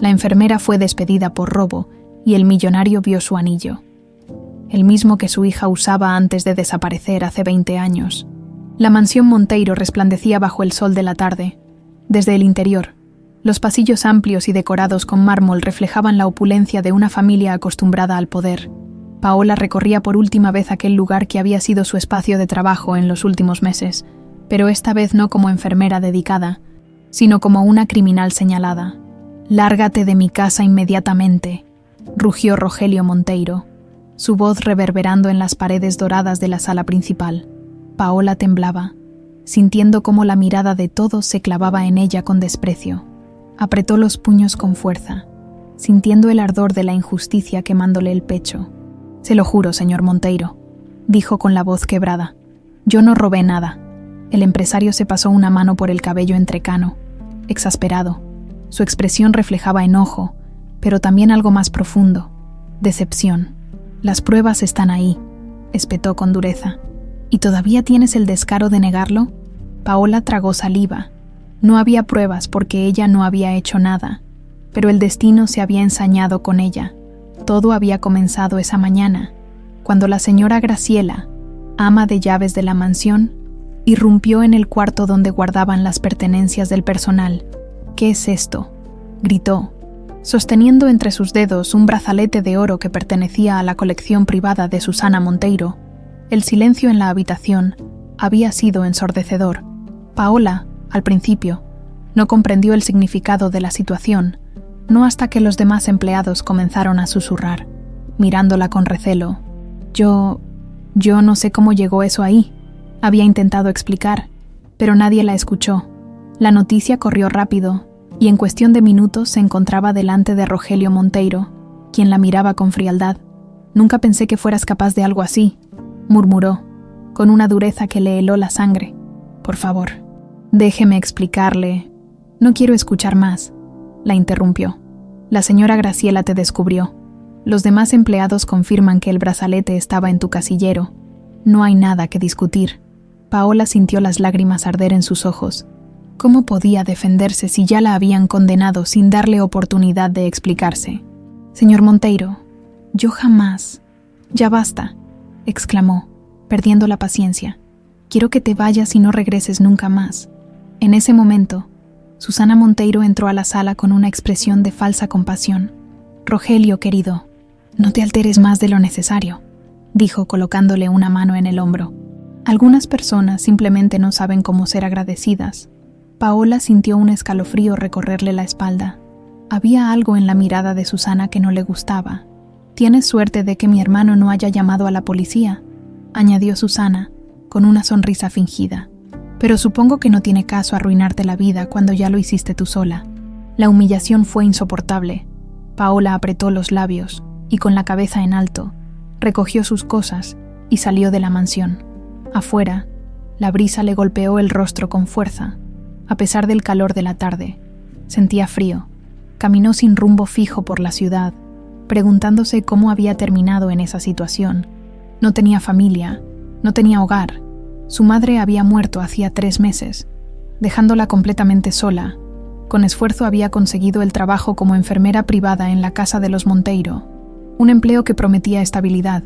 La enfermera fue despedida por robo y el millonario vio su anillo, el mismo que su hija usaba antes de desaparecer hace 20 años. La mansión Monteiro resplandecía bajo el sol de la tarde. Desde el interior, los pasillos amplios y decorados con mármol reflejaban la opulencia de una familia acostumbrada al poder. Paola recorría por última vez aquel lugar que había sido su espacio de trabajo en los últimos meses, pero esta vez no como enfermera dedicada, sino como una criminal señalada. «Lárgate de mi casa inmediatamente», rugió Rogelio Monteiro, su voz reverberando en las paredes doradas de la sala principal. Paola temblaba, sintiendo cómo la mirada de todos se clavaba en ella con desprecio. Apretó los puños con fuerza, sintiendo el ardor de la injusticia quemándole el pecho. «Se lo juro, señor Monteiro», dijo con la voz quebrada. «Yo no robé nada». El empresario se pasó una mano por el cabello entrecano, exasperado. Su expresión reflejaba enojo, pero también algo más profundo, decepción. «Las pruebas están ahí», espetó con dureza. «¿Y todavía tienes el descaro de negarlo?» Paola tragó saliva. No había pruebas porque ella no había hecho nada, pero el destino se había ensañado con ella. Todo había comenzado esa mañana, cuando la señora Graciela, ama de llaves de la mansión, irrumpió en el cuarto donde guardaban las pertenencias del personal. «¿Qué es esto?», gritó, sosteniendo entre sus dedos un brazalete de oro que pertenecía a la colección privada de Susana Monteiro. El silencio en la habitación había sido ensordecedor. Paola, al principio, no comprendió el significado de la situación, no hasta que los demás empleados comenzaron a susurrar, mirándola con recelo. Yo no sé cómo llegó eso ahí», había intentado explicar, pero nadie la escuchó. La noticia corrió rápido, y en cuestión de minutos se encontraba delante de Rogelio Monteiro, quien la miraba con frialdad. «Nunca pensé que fueras capaz de algo así», murmuró, con una dureza que le heló la sangre. «Por favor, déjeme explicarle». «No quiero escuchar más», la interrumpió. «La señora Graciela te descubrió. Los demás empleados confirman que el brazalete estaba en tu casillero. No hay nada que discutir». Paola sintió las lágrimas arder en sus ojos. ¿Cómo podía defenderse si ya la habían condenado sin darle oportunidad de explicarse? «Señor Monteiro, yo jamás...» «Ya basta», exclamó, perdiendo la paciencia. «Quiero que te vayas y no regreses nunca más». En ese momento, Susana Monteiro entró a la sala con una expresión de falsa compasión. «Rogelio, querido, no te alteres más de lo necesario», dijo colocándole una mano en el hombro. «Algunas personas simplemente no saben cómo ser agradecidas». Paola sintió un escalofrío recorrerle la espalda. Había algo en la mirada de Susana que no le gustaba. «Tienes suerte de que mi hermano no haya llamado a la policía», añadió Susana, con una sonrisa fingida. «Pero supongo que no tiene caso arruinarte la vida cuando ya lo hiciste tú sola». La humillación fue insoportable. Paola apretó los labios y, con la cabeza en alto, recogió sus cosas y salió de la mansión. Afuera, la brisa le golpeó el rostro con fuerza. A pesar del calor de la tarde, sentía frío. Caminó sin rumbo fijo por la ciudad, preguntándose cómo había terminado en esa situación. No tenía familia, no tenía hogar. Su madre había muerto hacía 3 meses, dejándola completamente sola. Con esfuerzo había conseguido el trabajo como enfermera privada en la casa de los Monteiro, un empleo que prometía estabilidad,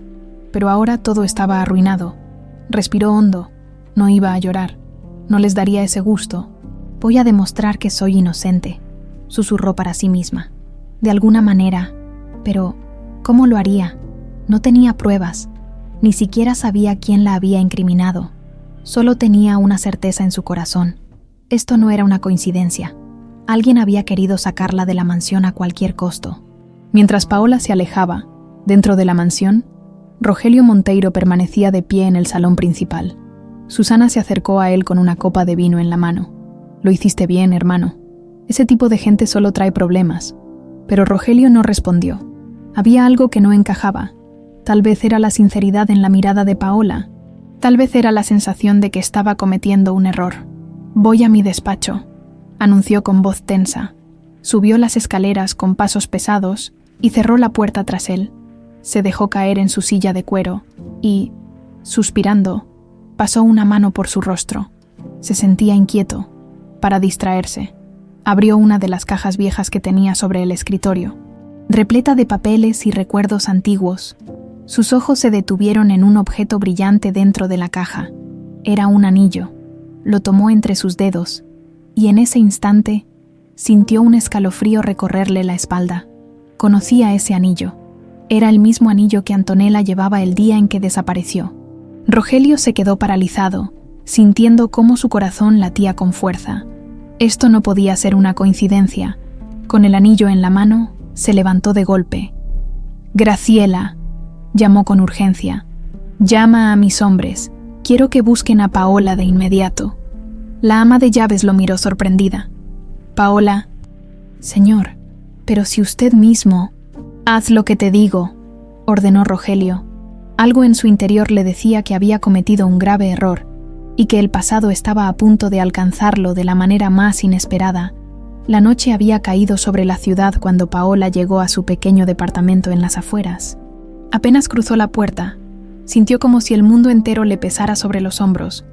pero ahora todo estaba arruinado. Respiró hondo. No iba a llorar. No les daría ese gusto. «Voy a demostrar que soy inocente», susurró para sí misma. «De alguna manera. Pero, ¿cómo lo haría? No tenía pruebas. Ni siquiera sabía quién la había incriminado. Solo tenía una certeza en su corazón. Esto no era una coincidencia. Alguien había querido sacarla de la mansión a cualquier costo». Mientras Paola se alejaba, dentro de la mansión, Rogelio Monteiro permanecía de pie en el salón principal. Susana se acercó a él con una copa de vino en la mano. «Lo hiciste bien, hermano. Ese tipo de gente solo trae problemas». Pero Rogelio no respondió. Había algo que no encajaba. Tal vez era la sinceridad en la mirada de Paola. Tal vez era la sensación de que estaba cometiendo un error. «Voy a mi despacho», anunció con voz tensa. Subió las escaleras con pasos pesados y cerró la puerta tras él. Se dejó caer en su silla de cuero y, suspirando, pasó una mano por su rostro. Se sentía inquieto. Para distraerse, Abrió una de las cajas viejas que tenía sobre el escritorio, repleta de papeles y recuerdos antiguos. Sus ojos se detuvieron en un objeto brillante dentro de la caja. Era un anillo. Lo tomó entre sus dedos, y en ese instante sintió un escalofrío recorrerle la espalda. Conocía ese anillo. Era el mismo anillo que Antonella llevaba el día en que desapareció. Rogelio se quedó paralizado, sintiendo cómo su corazón latía con fuerza. Esto no podía ser una coincidencia. Con el anillo en la mano, se levantó de golpe. «Graciela», llamó con urgencia. «Llama a mis hombres. Quiero que busquen a Paola de inmediato». La ama de llaves lo miró sorprendida. «Paola». «Señor, pero si usted mismo...» «Haz lo que te digo», ordenó Rogelio. Algo en su interior le decía que había cometido un grave error y que el pasado estaba a punto de alcanzarlo de la manera más inesperada. La noche había caído sobre la ciudad cuando Paola llegó a su pequeño departamento en las afueras. Apenas cruzó la puerta, sintió como si el mundo entero le pesara sobre los hombros.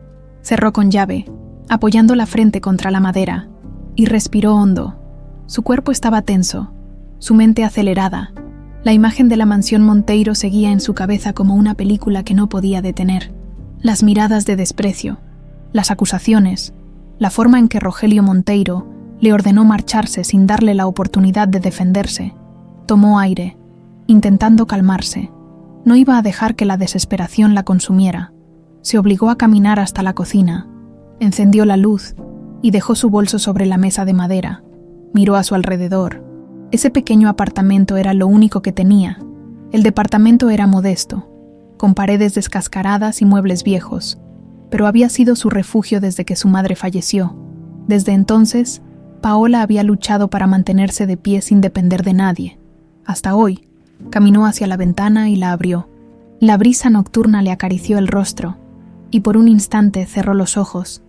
Cerró con llave, apoyando la frente contra la madera, y respiró hondo. Su cuerpo estaba tenso, su mente acelerada. La imagen de la mansión Monteiro seguía en su cabeza como una película que no podía detener. Las miradas de desprecio, las acusaciones, la forma en que Rogelio Monteiro le ordenó marcharse sin darle la oportunidad de defenderse. Tomó aire, intentando calmarse. No iba a dejar que la desesperación la consumiera. Se obligó a caminar hasta la cocina, encendió la luz y dejó su bolso sobre la mesa de madera. Miró a su alrededor. Ese pequeño apartamento era lo único que tenía. El departamento era modesto, con paredes descascaradas y muebles viejos, pero había sido su refugio desde que su madre falleció. Desde entonces, Paola había luchado para mantenerse de pie sin depender de nadie. Hasta hoy, caminó hacia la ventana y la abrió. La brisa nocturna le acarició el rostro, y por un instante cerró los ojos,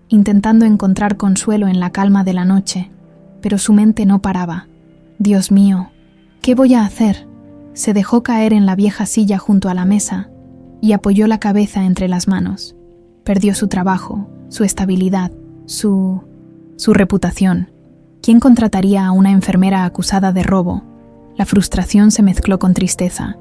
intentando encontrar consuelo en la calma de la noche, pero su mente no paraba. «Dios mío, ¿qué voy a hacer?». Se dejó caer en la vieja silla junto a la mesa y apoyó la cabeza entre las manos. Perdió su trabajo, su estabilidad, su reputación. ¿Quién contrataría a una enfermera acusada de robo? La frustración se mezcló con tristeza.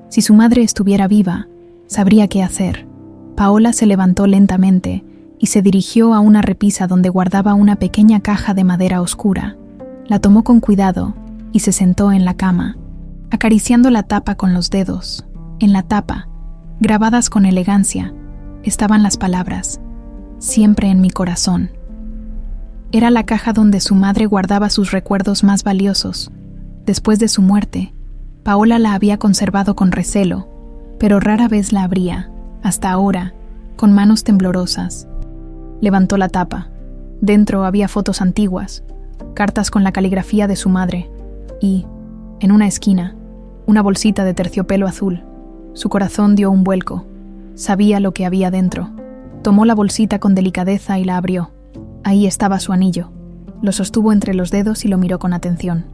Si su madre estuviera viva, sabría qué hacer. Paola se levantó lentamente y se dirigió a una repisa donde guardaba una pequeña caja de madera oscura. La tomó con cuidado y se sentó en la cama, acariciando la tapa con los dedos. En la tapa, grabadas con elegancia, estaban las palabras: «Siempre en mi corazón». Era la caja donde su madre guardaba sus recuerdos más valiosos. Después de su muerte, Paola la había conservado con recelo, pero rara vez la abría, hasta ahora, con manos temblorosas. Levantó la tapa. Dentro había fotos antiguas, cartas con la caligrafía de su madre, y, en una esquina, una bolsita de terciopelo azul. Su corazón dio un vuelco. Sabía lo que había dentro. Tomó la bolsita con delicadeza y la abrió. Ahí estaba su anillo. Lo sostuvo entre los dedos y lo miró con atención.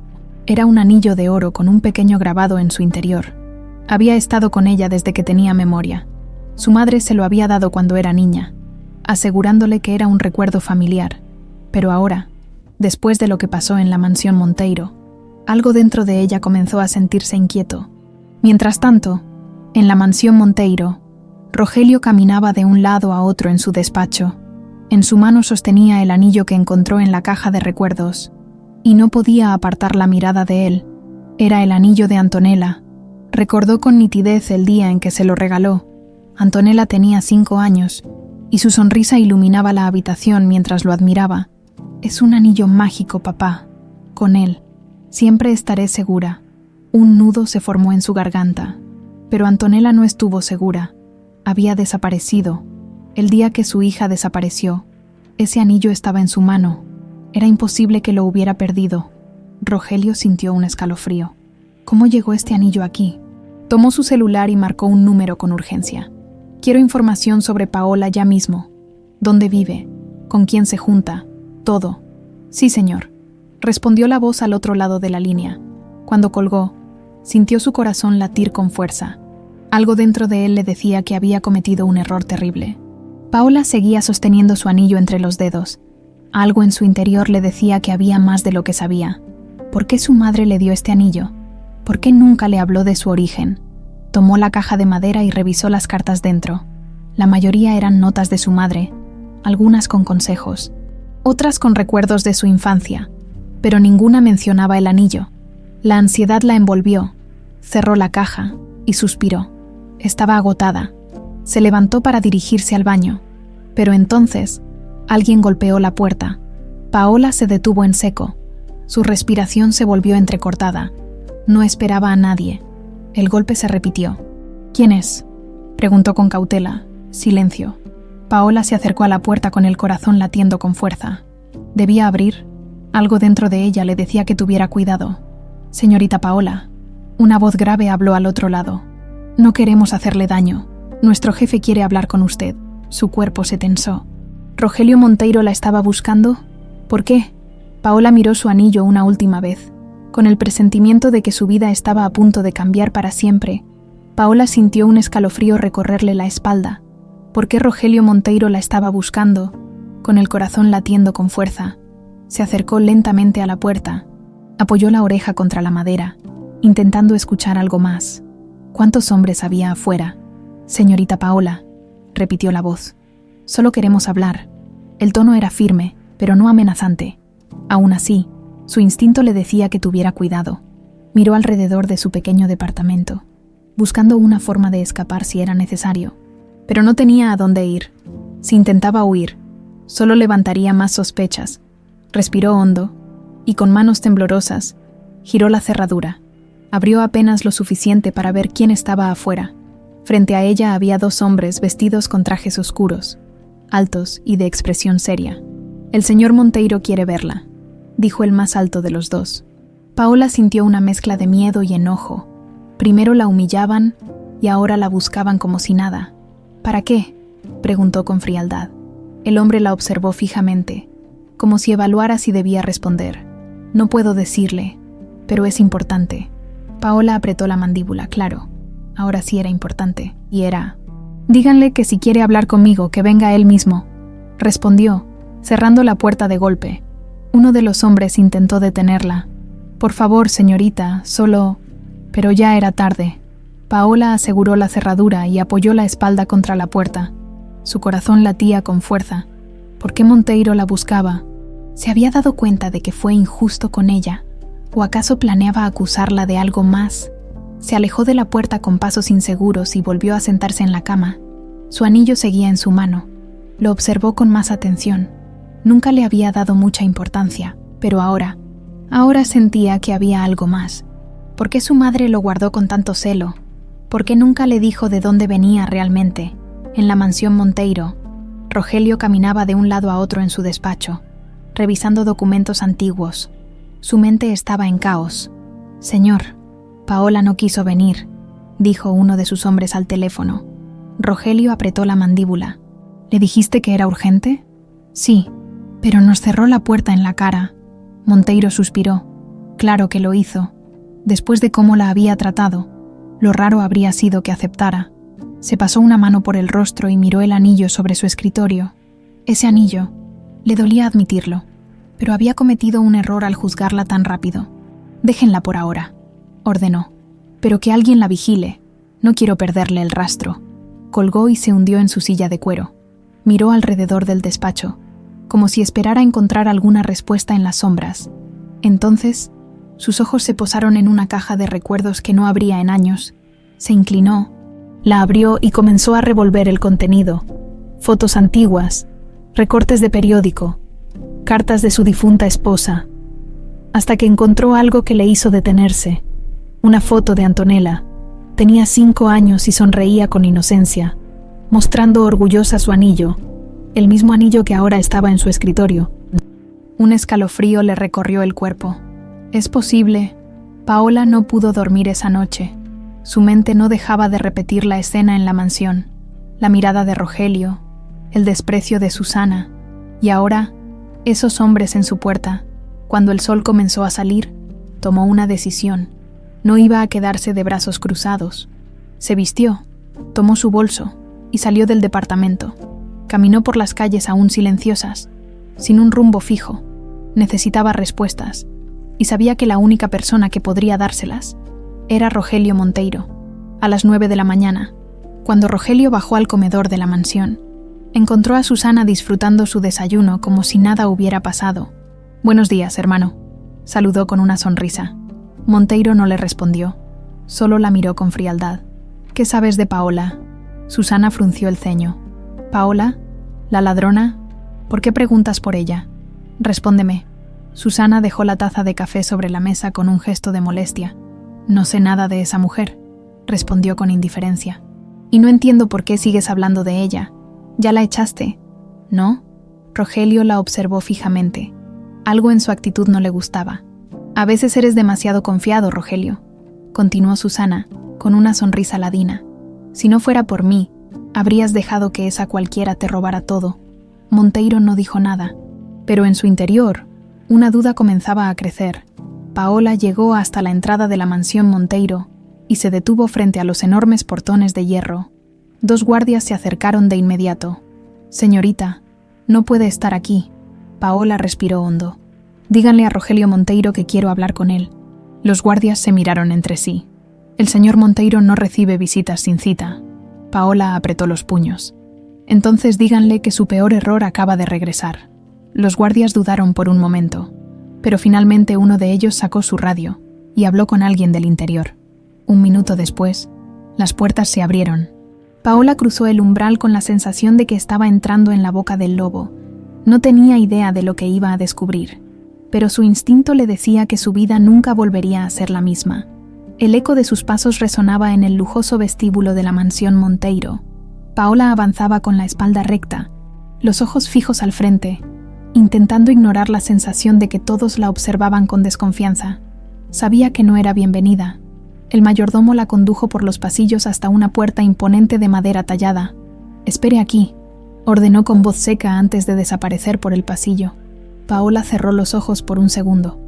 Era un anillo de oro con un pequeño grabado en su interior. Había estado con ella desde que tenía memoria. Su madre se lo había dado cuando era niña, asegurándole que era un recuerdo familiar. Pero ahora, después de lo que pasó en la mansión Monteiro, algo dentro de ella comenzó a sentirse inquieto. Mientras tanto, en la mansión Monteiro, Rogelio caminaba de un lado a otro en su despacho. En su mano sostenía el anillo que encontró en la caja de recuerdos, y no podía apartar la mirada de él. Era el anillo de Antonella. Recordó con nitidez el día en que se lo regaló. Antonella tenía 5 años, y su sonrisa iluminaba la habitación mientras lo admiraba. «Es un anillo mágico, papá. Con él siempre estaré segura». Un nudo se formó en su garganta, pero Antonella no estuvo segura. Había desaparecido. El día que su hija desapareció, ese anillo estaba en su mano. Era imposible que lo hubiera perdido. Rogelio sintió un escalofrío. ¿Cómo llegó este anillo aquí? Tomó su celular y marcó un número con urgencia. «Quiero información sobre Paola ya mismo. ¿Dónde vive? ¿Con quién se junta? Todo». «Sí, señor», respondió la voz al otro lado de la línea. Cuando colgó, sintió su corazón latir con fuerza. Algo dentro de él le decía que había cometido un error terrible. Paola seguía sosteniendo su anillo entre los dedos, Algo en su interior le decía que había más de lo que sabía. ¿Por qué su madre le dio este anillo? ¿Por qué nunca le habló de su origen? Tomó la caja de madera y revisó las cartas dentro. La mayoría eran notas de su madre, algunas con consejos, otras con recuerdos de su infancia, pero ninguna mencionaba el anillo. La ansiedad la envolvió, cerró la caja y suspiró. Estaba agotada. Se levantó para dirigirse al baño, pero entonces alguien golpeó la puerta. Paola se detuvo en seco. Su respiración se volvió entrecortada. No esperaba a nadie. El golpe se repitió. ¿Quién es?, preguntó con cautela. Silencio. Paola se acercó a la puerta con el corazón latiendo con fuerza. Debía abrir. Algo dentro de ella le decía que tuviera cuidado. Señorita Paola. Una voz grave habló al otro lado. No queremos hacerle daño. Nuestro jefe quiere hablar con usted. Su cuerpo se tensó. ¿Rogelio Monteiro la estaba buscando? ¿Por qué? Paola miró su anillo una última vez. Con el presentimiento de que su vida estaba a punto de cambiar para siempre, Paola sintió un escalofrío recorrerle la espalda. ¿Por qué Rogelio Monteiro la estaba buscando? Con el corazón latiendo con fuerza, se acercó lentamente a la puerta, apoyó la oreja contra la madera, intentando escuchar algo más. ¿Cuántos hombres había afuera? Señorita Paola, repitió la voz. Solo queremos hablar. El tono era firme, pero no amenazante. Aún así, su instinto le decía que tuviera cuidado. Miró alrededor de su pequeño departamento, buscando una forma de escapar si era necesario. Pero no tenía a dónde ir. Si intentaba huir, solo levantaría más sospechas. Respiró hondo y, con manos temblorosas, giró la cerradura. Abrió apenas lo suficiente para ver quién estaba afuera. Frente a ella había 2 hombres vestidos con trajes oscuros, altos y de expresión seria. «El señor Monteiro quiere verla», dijo el más alto de los 2. Paola sintió una mezcla de miedo y enojo. Primero la humillaban y ahora la buscaban como si nada. «¿Para qué?», preguntó con frialdad. El hombre la observó fijamente, como si evaluara si debía responder. «No puedo decirle, pero es importante». Paola apretó la mandíbula, claro. Ahora sí era importante, y era... «Díganle que si quiere hablar conmigo, que venga él mismo», respondió, cerrando la puerta de golpe. Uno de los hombres intentó detenerla. «Por favor, señorita, solo...». Pero ya era tarde. Paola aseguró la cerradura y apoyó la espalda contra la puerta. Su corazón latía con fuerza. ¿Por qué Monteiro la buscaba? ¿Se había dado cuenta de que fue injusto con ella? ¿O acaso planeaba acusarla de algo más? Se alejó de la puerta con pasos inseguros y volvió a sentarse en la cama. Su anillo seguía en su mano. Lo observó con más atención. Nunca le había dado mucha importancia, pero ahora sentía que había algo más. ¿Por qué su madre lo guardó con tanto celo? ¿Por qué nunca le dijo de dónde venía realmente? En la mansión Monteiro, Rogelio caminaba de un lado a otro en su despacho, revisando documentos antiguos. Su mente estaba en caos. «Señor, Paola no quiso venir», dijo uno de sus hombres al teléfono. Rogelio apretó la mandíbula. «¿Le dijiste que era urgente?» «Sí, pero nos cerró la puerta en la cara». Monteiro suspiró. Claro que lo hizo. Después de cómo la había tratado, lo raro habría sido que aceptara. Se pasó una mano por el rostro y miró el anillo sobre su escritorio. Ese anillo, le dolía admitirlo, pero había cometido un error al juzgarla tan rápido. «Déjenla por ahora», ordenó. «Pero que alguien la vigile. No quiero perderle el rastro». Colgó y se hundió en su silla de cuero. Miró alrededor del despacho, como si esperara encontrar alguna respuesta en las sombras. Entonces, sus ojos se posaron en una caja de recuerdos que no abría en años. Se inclinó, la abrió y comenzó a revolver el contenido. Fotos antiguas, recortes de periódico, cartas de su difunta esposa, hasta que encontró algo que le hizo detenerse. Una foto de Antonella. Tenía 5 años y sonreía con inocencia, mostrando orgullosa su anillo, el mismo anillo que ahora estaba en su escritorio. Un escalofrío le recorrió el cuerpo. Es posible. Paola no pudo dormir esa noche. Su mente no dejaba de repetir la escena en la mansión, la mirada de Rogelio, el desprecio de Susana, y ahora, esos hombres en su puerta. Cuando el sol comenzó a salir, tomó una decisión. No iba a quedarse de brazos cruzados. Se vistió, tomó su bolso y salió del departamento. Caminó por las calles aún silenciosas, sin un rumbo fijo. Necesitaba respuestas, y sabía que la única persona que podría dárselas era Rogelio Monteiro. A las 9 de la mañana, cuando Rogelio bajó al comedor de la mansión, encontró a Susana disfrutando su desayuno como si nada hubiera pasado. «Buenos días, hermano», saludó con una sonrisa. Monteiro no le respondió, solo la miró con frialdad. «¿Qué sabes de Paola?». Susana frunció el ceño. «¿Paola? ¿La ladrona? ¿Por qué preguntas por ella? Respóndeme». Susana dejó la taza de café sobre la mesa con un gesto de molestia. «No sé nada de esa mujer», respondió con indiferencia. «Y no entiendo por qué sigues hablando de ella. ¿Ya la echaste?». «¿No?». Rogelio la observó fijamente. Algo en su actitud no le gustaba. «A veces eres demasiado confiado, Rogelio», continuó Susana, con una sonrisa ladina. «Si no fuera por mí, habrías dejado que esa cualquiera te robara todo». Monteiro no dijo nada, pero en su interior, una duda comenzaba a crecer. Paola llegó hasta la entrada de la mansión Monteiro y se detuvo frente a los enormes portones de hierro. 2 guardias se acercaron de inmediato. «Señorita, no puede estar aquí». Paola respiró hondo. «Díganle a Rogelio Monteiro que quiero hablar con él». Los guardias se miraron entre sí. «El señor Monteiro no recibe visitas sin cita». Paola apretó los puños. «Entonces díganle que su peor error acaba de regresar». Los guardias dudaron por un momento, pero finalmente uno de ellos sacó su radio y habló con alguien del interior. 1 minuto después, las puertas se abrieron. Paola cruzó el umbral con la sensación de que estaba entrando en la boca del lobo. No tenía idea de lo que iba a descubrir, pero su instinto le decía que su vida nunca volvería a ser la misma. El eco de sus pasos resonaba en el lujoso vestíbulo de la mansión Monteiro. Paola avanzaba con la espalda recta, los ojos fijos al frente, intentando ignorar la sensación de que todos la observaban con desconfianza. Sabía que no era bienvenida. El mayordomo la condujo por los pasillos hasta una puerta imponente de madera tallada. «Espere aquí», ordenó con voz seca antes de desaparecer por el pasillo. Paola cerró los ojos por un segundo.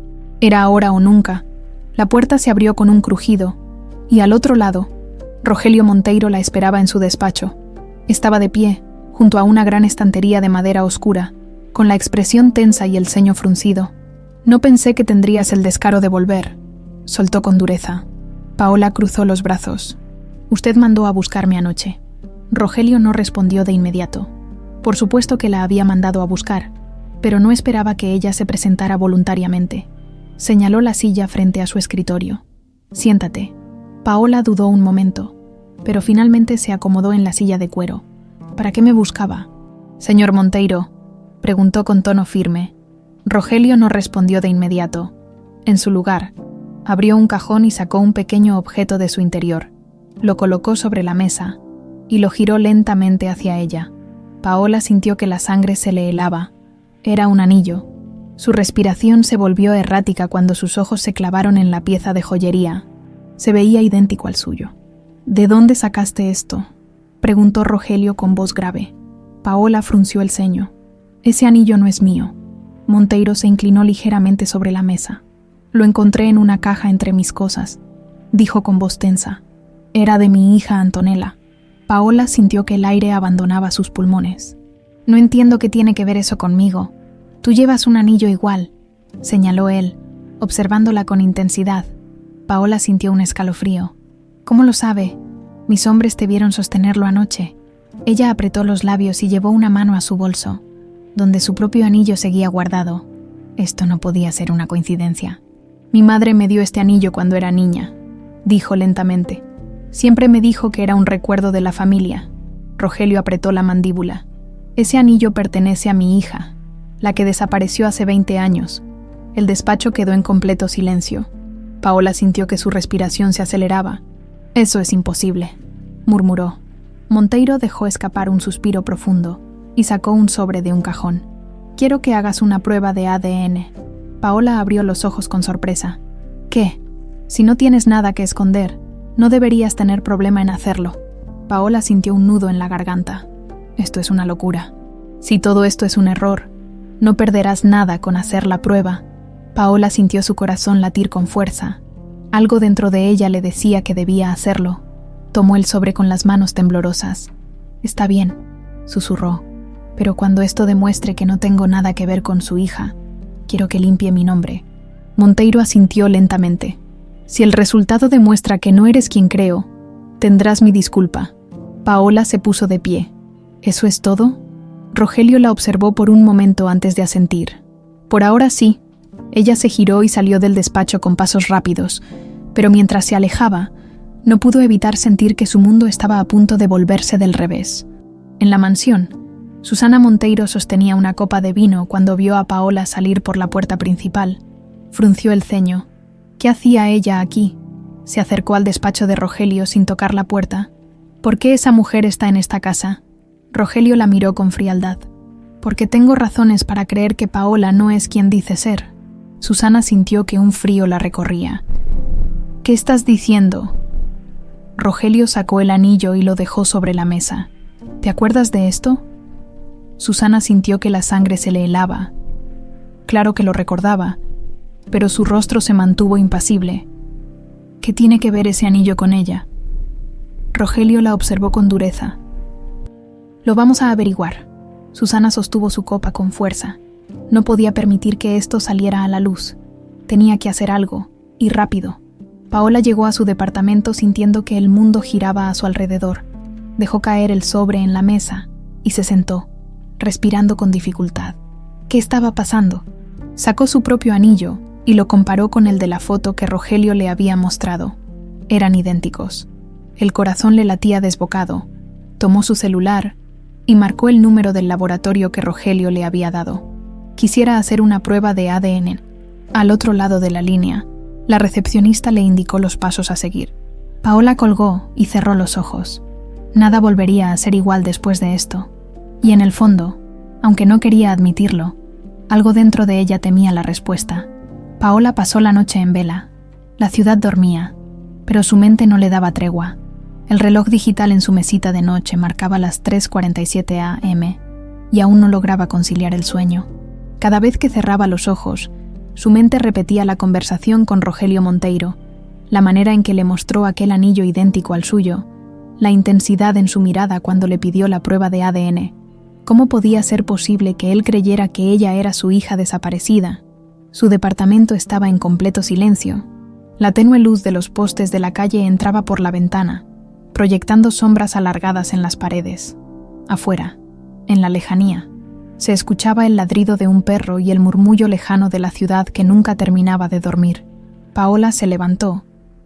Era ahora o nunca. La puerta se abrió con un crujido, y al otro lado, Rogelio Monteiro la esperaba en su despacho. Estaba de pie, junto a una gran estantería de madera oscura, con la expresión tensa y el ceño fruncido. «No pensé que tendrías el descaro de volver», soltó con dureza. Paola cruzó los brazos. «Usted mandó a buscarme anoche». Rogelio no respondió de inmediato. Por supuesto que la había mandado a buscar, pero no esperaba que ella se presentara voluntariamente. Señaló la silla frente a su escritorio. «Siéntate». Paola dudó un momento, pero finalmente se acomodó en la silla de cuero. «¿Para qué me buscaba?». «Señor Monteiro», preguntó con tono firme. Rogelio no respondió de inmediato. En su lugar, abrió un cajón y sacó un pequeño objeto de su interior. Lo colocó sobre la mesa y lo giró lentamente hacia ella. Paola sintió que la sangre se le helaba. Era un anillo. Su respiración se volvió errática cuando sus ojos se clavaron en la pieza de joyería. Se veía idéntico al suyo. «¿De dónde sacaste esto?», preguntó Rogelio con voz grave. Paola frunció el ceño. «Ese anillo no es mío». Monteiro se inclinó ligeramente sobre la mesa. «Lo encontré en una caja entre mis cosas», dijo con voz tensa. «Era de mi hija Antonella». Paola sintió que el aire abandonaba sus pulmones. «No entiendo qué tiene que ver eso conmigo. Tú llevas un anillo igual», señaló él, observándola con intensidad. Paola sintió un escalofrío. «¿Cómo lo sabe? Mis hombres te vieron sostenerlo anoche». Ella apretó los labios y llevó una mano a su bolso, donde su propio anillo seguía guardado. Esto no podía ser una coincidencia. «Mi madre me dio este anillo cuando era niña», dijo lentamente. «Siempre me dijo que era un recuerdo de la familia». Rogelio apretó la mandíbula. «Ese anillo pertenece a mi hija, la que desapareció hace 20 años». El despacho quedó en completo silencio. Paola sintió que su respiración se aceleraba. «Eso es imposible», murmuró. Monteiro dejó escapar un suspiro profundo y sacó un sobre de un cajón. «Quiero que hagas una prueba de ADN». Paola abrió los ojos con sorpresa. «¿Qué? Si no tienes nada que esconder, no deberías tener problema en hacerlo». Paola sintió un nudo en la garganta. «Esto es una locura. Si todo esto es un error, no perderás nada con hacer la prueba». Paola sintió su corazón latir con fuerza. Algo dentro de ella le decía que debía hacerlo. Tomó el sobre con las manos temblorosas. «Está bien», susurró. Pero cuando esto demuestre que no tengo nada que ver con su hija, quiero que limpie mi nombre. Monteiro asintió lentamente. Si el resultado demuestra que no eres quien creo, tendrás mi disculpa. Paola se puso de pie. ¿Eso es todo? Rogelio la observó por un momento antes de asentir. Por ahora sí. Ella se giró y salió del despacho con pasos rápidos, pero mientras se alejaba, no pudo evitar sentir que su mundo estaba a punto de volverse del revés. En la mansión, Susana Monteiro sostenía una copa de vino cuando vio a Paola salir por la puerta principal. Frunció el ceño. ¿Qué hacía ella aquí? Se acercó al despacho de Rogelio sin tocar la puerta. ¿Por qué esa mujer está en esta casa? Rogelio la miró con frialdad. Porque tengo razones para creer que Paola no es quien dice ser. Susana sintió que un frío la recorría. ¿Qué estás diciendo? Rogelio sacó el anillo y lo dejó sobre la mesa. ¿Te acuerdas de esto? Susana sintió que la sangre se le helaba. Claro que lo recordaba, pero su rostro se mantuvo impasible. ¿Qué tiene que ver ese anillo con ella? Rogelio la observó con dureza. Lo vamos a averiguar. Susana sostuvo su copa con fuerza. No podía permitir que esto saliera a la luz. Tenía que hacer algo, y rápido. Paola llegó a su departamento sintiendo que el mundo giraba a su alrededor. Dejó caer el sobre en la mesa y se sentó, respirando con dificultad. ¿Qué estaba pasando? Sacó su propio anillo y lo comparó con el de la foto que Rogelio le había mostrado. Eran idénticos. El corazón le latía desbocado. Tomó su celular y marcó el número del laboratorio que Rogelio le había dado. Quisiera hacer una prueba de ADN. Al otro lado de la línea, la recepcionista le indicó los pasos a seguir. Paola colgó y cerró los ojos. Nada volvería a ser igual después de esto. Y en el fondo, aunque no quería admitirlo, algo dentro de ella temía la respuesta. Paola pasó la noche en vela. La ciudad dormía, pero su mente no le daba tregua. El reloj digital en su mesita de noche marcaba las 3:47 a.m. y aún no lograba conciliar el sueño. Cada vez que cerraba los ojos, su mente repetía la conversación con Rogelio Monteiro, la manera en que le mostró aquel anillo idéntico al suyo, la intensidad en su mirada cuando le pidió la prueba de ADN. ¿Cómo podía ser posible que él creyera que ella era su hija desaparecida? Su departamento estaba en completo silencio. La tenue luz de los postes de la calle entraba por la ventana, proyectando sombras alargadas en las paredes. Afuera, en la lejanía, se escuchaba el ladrido de un perro y el murmullo lejano de la ciudad que nunca terminaba de dormir. Paola se levantó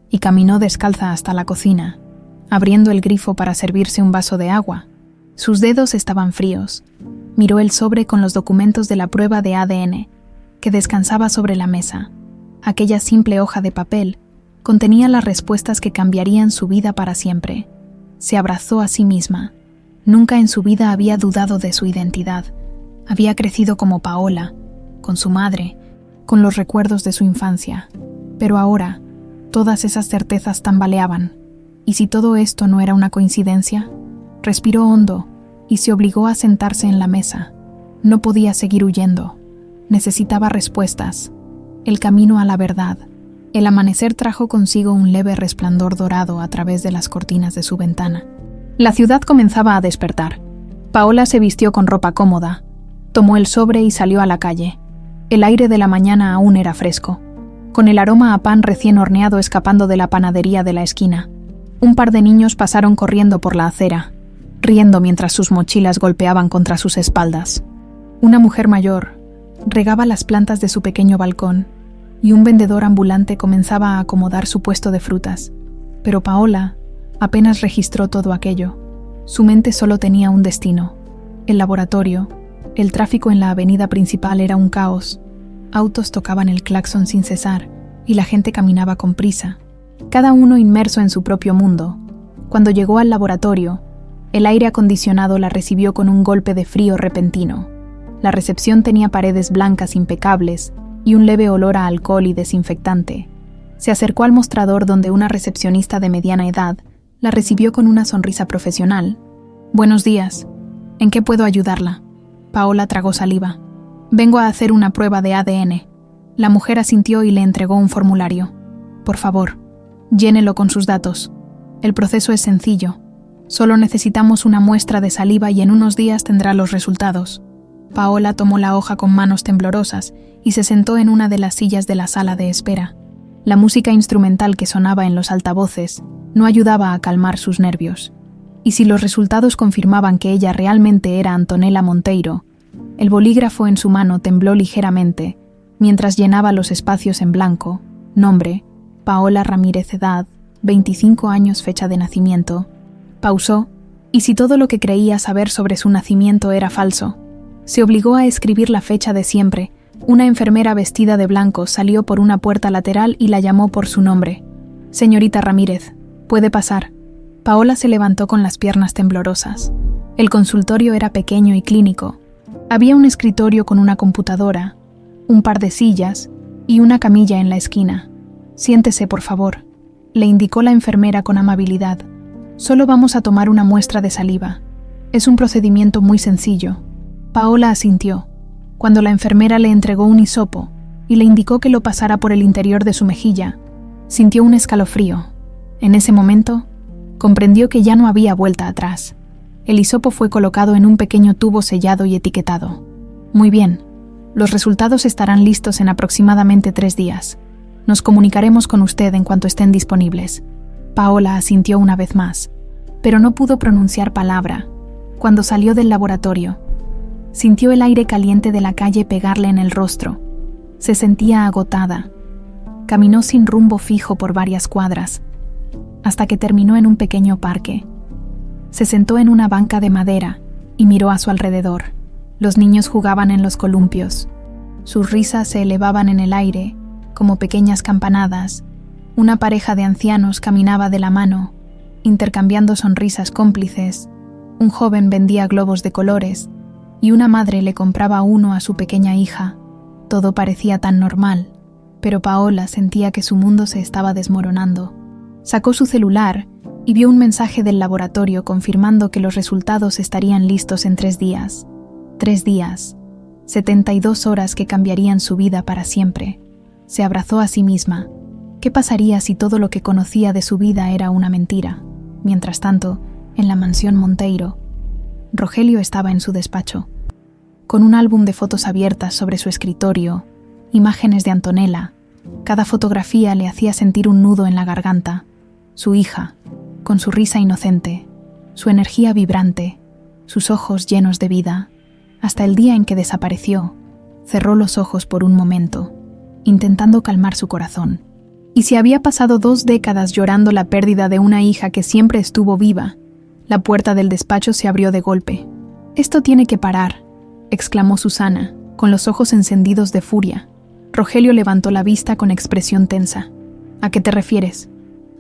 y caminó descalza hasta la cocina, abriendo el grifo para servirse un vaso de agua. Sus dedos estaban fríos. Miró el sobre con los documentos de la prueba de ADN, que descansaba sobre la mesa. Aquella simple hoja de papel contenía las respuestas que cambiarían su vida para siempre. Se abrazó a sí misma. Nunca en su vida había dudado de su identidad. Había crecido como Paola, con su madre, con los recuerdos de su infancia. Pero ahora, todas esas certezas tambaleaban. ¿Y si todo esto no era una coincidencia? Respiró hondo y se obligó a sentarse en la mesa. No podía seguir huyendo. Necesitaba respuestas. El camino a la verdad. El amanecer trajo consigo un leve resplandor dorado a través de las cortinas de su ventana. La ciudad comenzaba a despertar. Paola se vistió con ropa cómoda. Tomó el sobre y salió a la calle. El aire de la mañana aún era fresco, con el aroma a pan recién horneado escapando de la panadería de la esquina. Un par de niños pasaron corriendo por la acera, riendo mientras sus mochilas golpeaban contra sus espaldas. Una mujer mayor regaba las plantas de su pequeño balcón y un vendedor ambulante comenzaba a acomodar su puesto de frutas. Pero Paola apenas registró todo aquello. Su mente solo tenía un destino: el laboratorio. El tráfico en la avenida principal era un caos. Autos tocaban el claxon sin cesar y la gente caminaba con prisa, cada uno inmerso en su propio mundo. Cuando llegó al laboratorio, el aire acondicionado la recibió con un golpe de frío repentino. La recepción tenía paredes blancas impecables y un leve olor a alcohol y desinfectante. Se acercó al mostrador donde una recepcionista de mediana edad la recibió con una sonrisa profesional. «Buenos días. ¿En qué puedo ayudarla?» Paola tragó saliva. «Vengo a hacer una prueba de ADN». La mujer asintió y le entregó un formulario. «Por favor, llénelo con sus datos. El proceso es sencillo. Solo necesitamos una muestra de saliva y en unos días tendrá los resultados. Paola tomó la hoja con manos temblorosas y se sentó en una de las sillas de la sala de espera. La música instrumental que sonaba en los altavoces no ayudaba a calmar sus nervios. Y si los resultados confirmaban que ella realmente era Antonella Monteiro, el bolígrafo en su mano tembló ligeramente mientras llenaba los espacios en blanco. Nombre: Paola Ramírez. Edad: 25 años. Fecha de nacimiento. Pausó, y si todo lo que creía saber sobre su nacimiento era falso, se obligó a escribir la fecha de siempre. Una enfermera vestida de blanco salió por una puerta lateral y la llamó por su nombre. «Señorita Ramírez, puede pasar». Paola se levantó con las piernas temblorosas. El consultorio era pequeño y clínico. Había un escritorio con una computadora, un par de sillas y una camilla en la esquina. «Siéntese, por favor», le indicó la enfermera con amabilidad. «Solo vamos a tomar una muestra de saliva. Es un procedimiento muy sencillo». Paola asintió, cuando la enfermera le entregó un hisopo y le indicó que lo pasara por el interior de su mejilla. Sintió un escalofrío. En ese momento, comprendió que ya no había vuelta atrás. El hisopo fue colocado en un pequeño tubo sellado y etiquetado. «Muy bien, los resultados estarán listos en aproximadamente 3 días. Nos comunicaremos con usted en cuanto estén disponibles». Paola asintió una vez más, pero no pudo pronunciar palabra. Cuando salió del laboratorio, sintió el aire caliente de la calle pegarle en el rostro. Se sentía agotada. Caminó sin rumbo fijo por varias cuadras, hasta que terminó en un pequeño parque. Se sentó en una banca de madera y miró a su alrededor. Los niños jugaban en los columpios. Sus risas se elevaban en el aire, como pequeñas campanadas. Una pareja de ancianos caminaba de la mano, intercambiando sonrisas cómplices. Un joven vendía globos de colores, y una madre le compraba uno a su pequeña hija. Todo parecía tan normal, pero Paola sentía que su mundo se estaba desmoronando. Sacó su celular y vio un mensaje del laboratorio confirmando que los resultados estarían listos en 3 días. 3 días, 72 horas que cambiarían su vida para siempre. Se abrazó a sí misma. ¿Qué pasaría si todo lo que conocía de su vida era una mentira? Mientras tanto, en la mansión Monteiro, Rogelio estaba en su despacho, con un álbum de fotos abiertas sobre su escritorio, imágenes de Antonella. Cada fotografía le hacía sentir un nudo en la garganta. Su hija, con su risa inocente, su energía vibrante, sus ojos llenos de vida, hasta el día en que desapareció. Cerró los ojos por un momento, intentando calmar su corazón. Y si había pasado 2 décadas llorando la pérdida de una hija que siempre estuvo viva. La puerta del despacho se abrió de golpe. «Esto tiene que parar», exclamó Susana, con los ojos encendidos de furia. Rogelio levantó la vista con expresión tensa. «¿A qué te refieres?»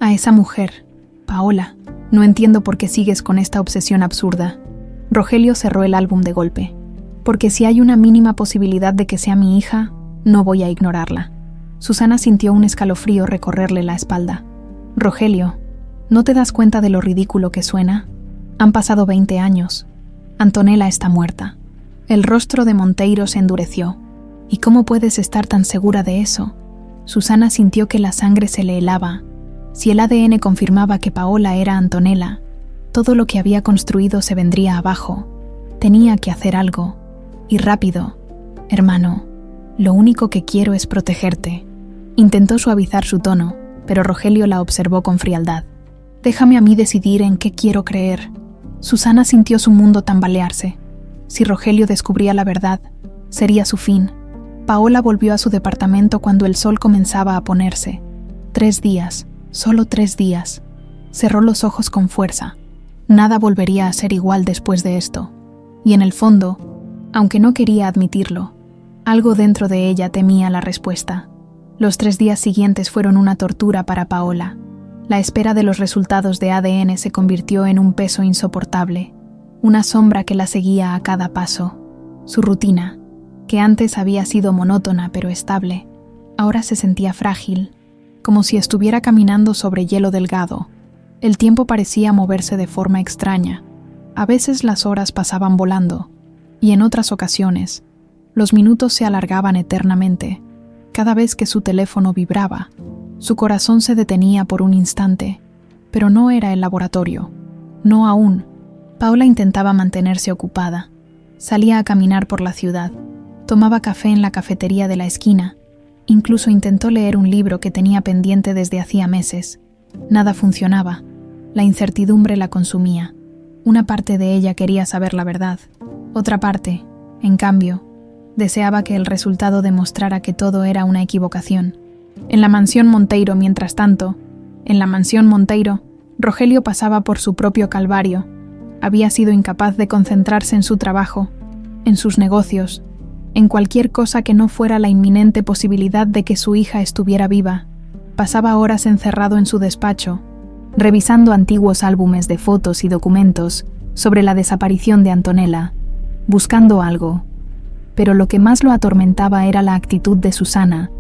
«A esa mujer, Paola. No entiendo por qué sigues con esta obsesión absurda». Rogelio cerró el álbum de golpe. «Porque si hay una mínima posibilidad de que sea mi hija, no voy a ignorarla». Susana sintió un escalofrío recorrerle la espalda. «Rogelio, ¿no te das cuenta de lo ridículo que suena? Han pasado 20 años. Antonella está muerta». El rostro de Monteiro se endureció. «¿Y cómo puedes estar tan segura de eso?» Susana sintió que la sangre se le helaba. Si el ADN confirmaba que Paola era Antonella, todo lo que había construido se vendría abajo. Tenía que hacer algo. Y rápido. «Hermano, lo único que quiero es protegerte». Intentó suavizar su tono, pero Rogelio la observó con frialdad. «Déjame a mí decidir en qué quiero creer». Susana sintió su mundo tambalearse. Si Rogelio descubría la verdad, sería su fin. Paola volvió a su departamento cuando el sol comenzaba a ponerse. 3 días, solo 3 días. Cerró los ojos con fuerza. Nada volvería a ser igual después de esto. Y en el fondo, aunque no quería admitirlo, algo dentro de ella temía la respuesta. Los 3 días siguientes fueron una tortura para Paola. La espera de los resultados de ADN se convirtió en un peso insoportable, una sombra que la seguía a cada paso. Su rutina, que antes había sido monótona pero estable, ahora se sentía frágil, como si estuviera caminando sobre hielo delgado. El tiempo parecía moverse de forma extraña. A veces las horas pasaban volando, y en otras ocasiones, los minutos se alargaban eternamente. Cada vez que su teléfono vibraba, su corazón se detenía por un instante, pero no era el laboratorio. No aún. Paola intentaba mantenerse ocupada. Salía a caminar por la ciudad. Tomaba café en la cafetería de la esquina. Incluso intentó leer un libro que tenía pendiente desde hacía meses. Nada funcionaba. La incertidumbre la consumía. Una parte de ella quería saber la verdad. Otra parte, en cambio, deseaba que el resultado demostrara que todo era una equivocación. En la mansión Monteiro, mientras tanto, Rogelio pasaba por su propio calvario. Había sido incapaz de concentrarse en su trabajo, en sus negocios, en cualquier cosa que no fuera la inminente posibilidad de que su hija estuviera viva. Pasaba horas encerrado en su despacho, revisando antiguos álbumes de fotos y documentos sobre la desaparición de Antonella, buscando algo. Pero lo que más lo atormentaba era la actitud de Susana.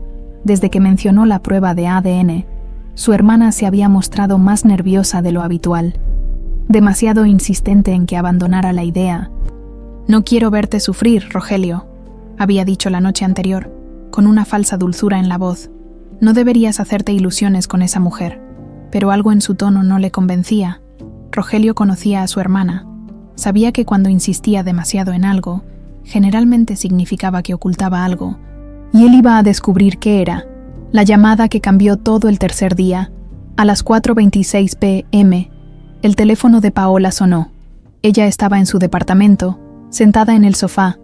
Desde que mencionó la prueba de ADN, su hermana se había mostrado más nerviosa de lo habitual, demasiado insistente en que abandonara la idea. «No quiero verte sufrir, Rogelio», había dicho la noche anterior, con una falsa dulzura en la voz. «No deberías hacerte ilusiones con esa mujer». Pero algo en su tono no le convencía. Rogelio conocía a su hermana. Sabía que cuando insistía demasiado en algo, generalmente significaba que ocultaba algo, y él iba a descubrir qué era. La llamada que cambió todo el tercer día. A las 4:26 p.m., el teléfono de Paola sonó. Ella estaba en su departamento, sentada en el sofá,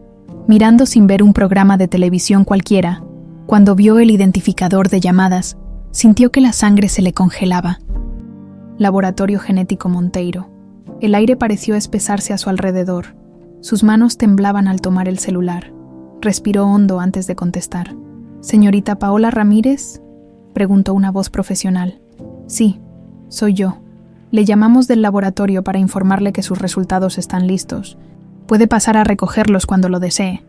mirando sin ver un programa de televisión cualquiera. Cuando vio el identificador de llamadas, sintió que la sangre se le congelaba. Laboratorio Genético Monteiro. El aire pareció espesarse a su alrededor. Sus manos temblaban al tomar el celular. Respiró hondo antes de contestar. «¿Señorita Paola Ramírez?», preguntó una voz profesional. «Sí, soy yo. Le llamamos del laboratorio para informarle que sus resultados están listos. Puede pasar a recogerlos cuando lo desee».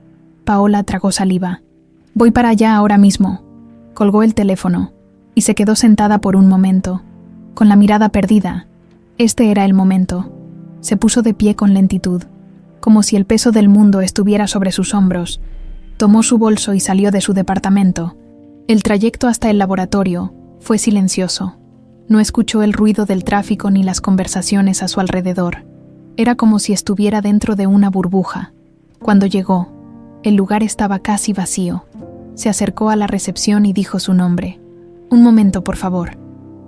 Paola tragó saliva. «Voy para allá ahora mismo». Colgó el teléfono y se quedó sentada por un momento, con la mirada perdida. Este era el momento. Se puso de pie con lentitud, como si el peso del mundo estuviera sobre sus hombros. Tomó su bolso y salió de su departamento. El trayecto hasta el laboratorio fue silencioso. No escuchó el ruido del tráfico ni las conversaciones a su alrededor. Era como si estuviera dentro de una burbuja. Cuando llegó, el lugar estaba casi vacío. Se acercó a la recepción y dijo su nombre. «Un momento, por favor».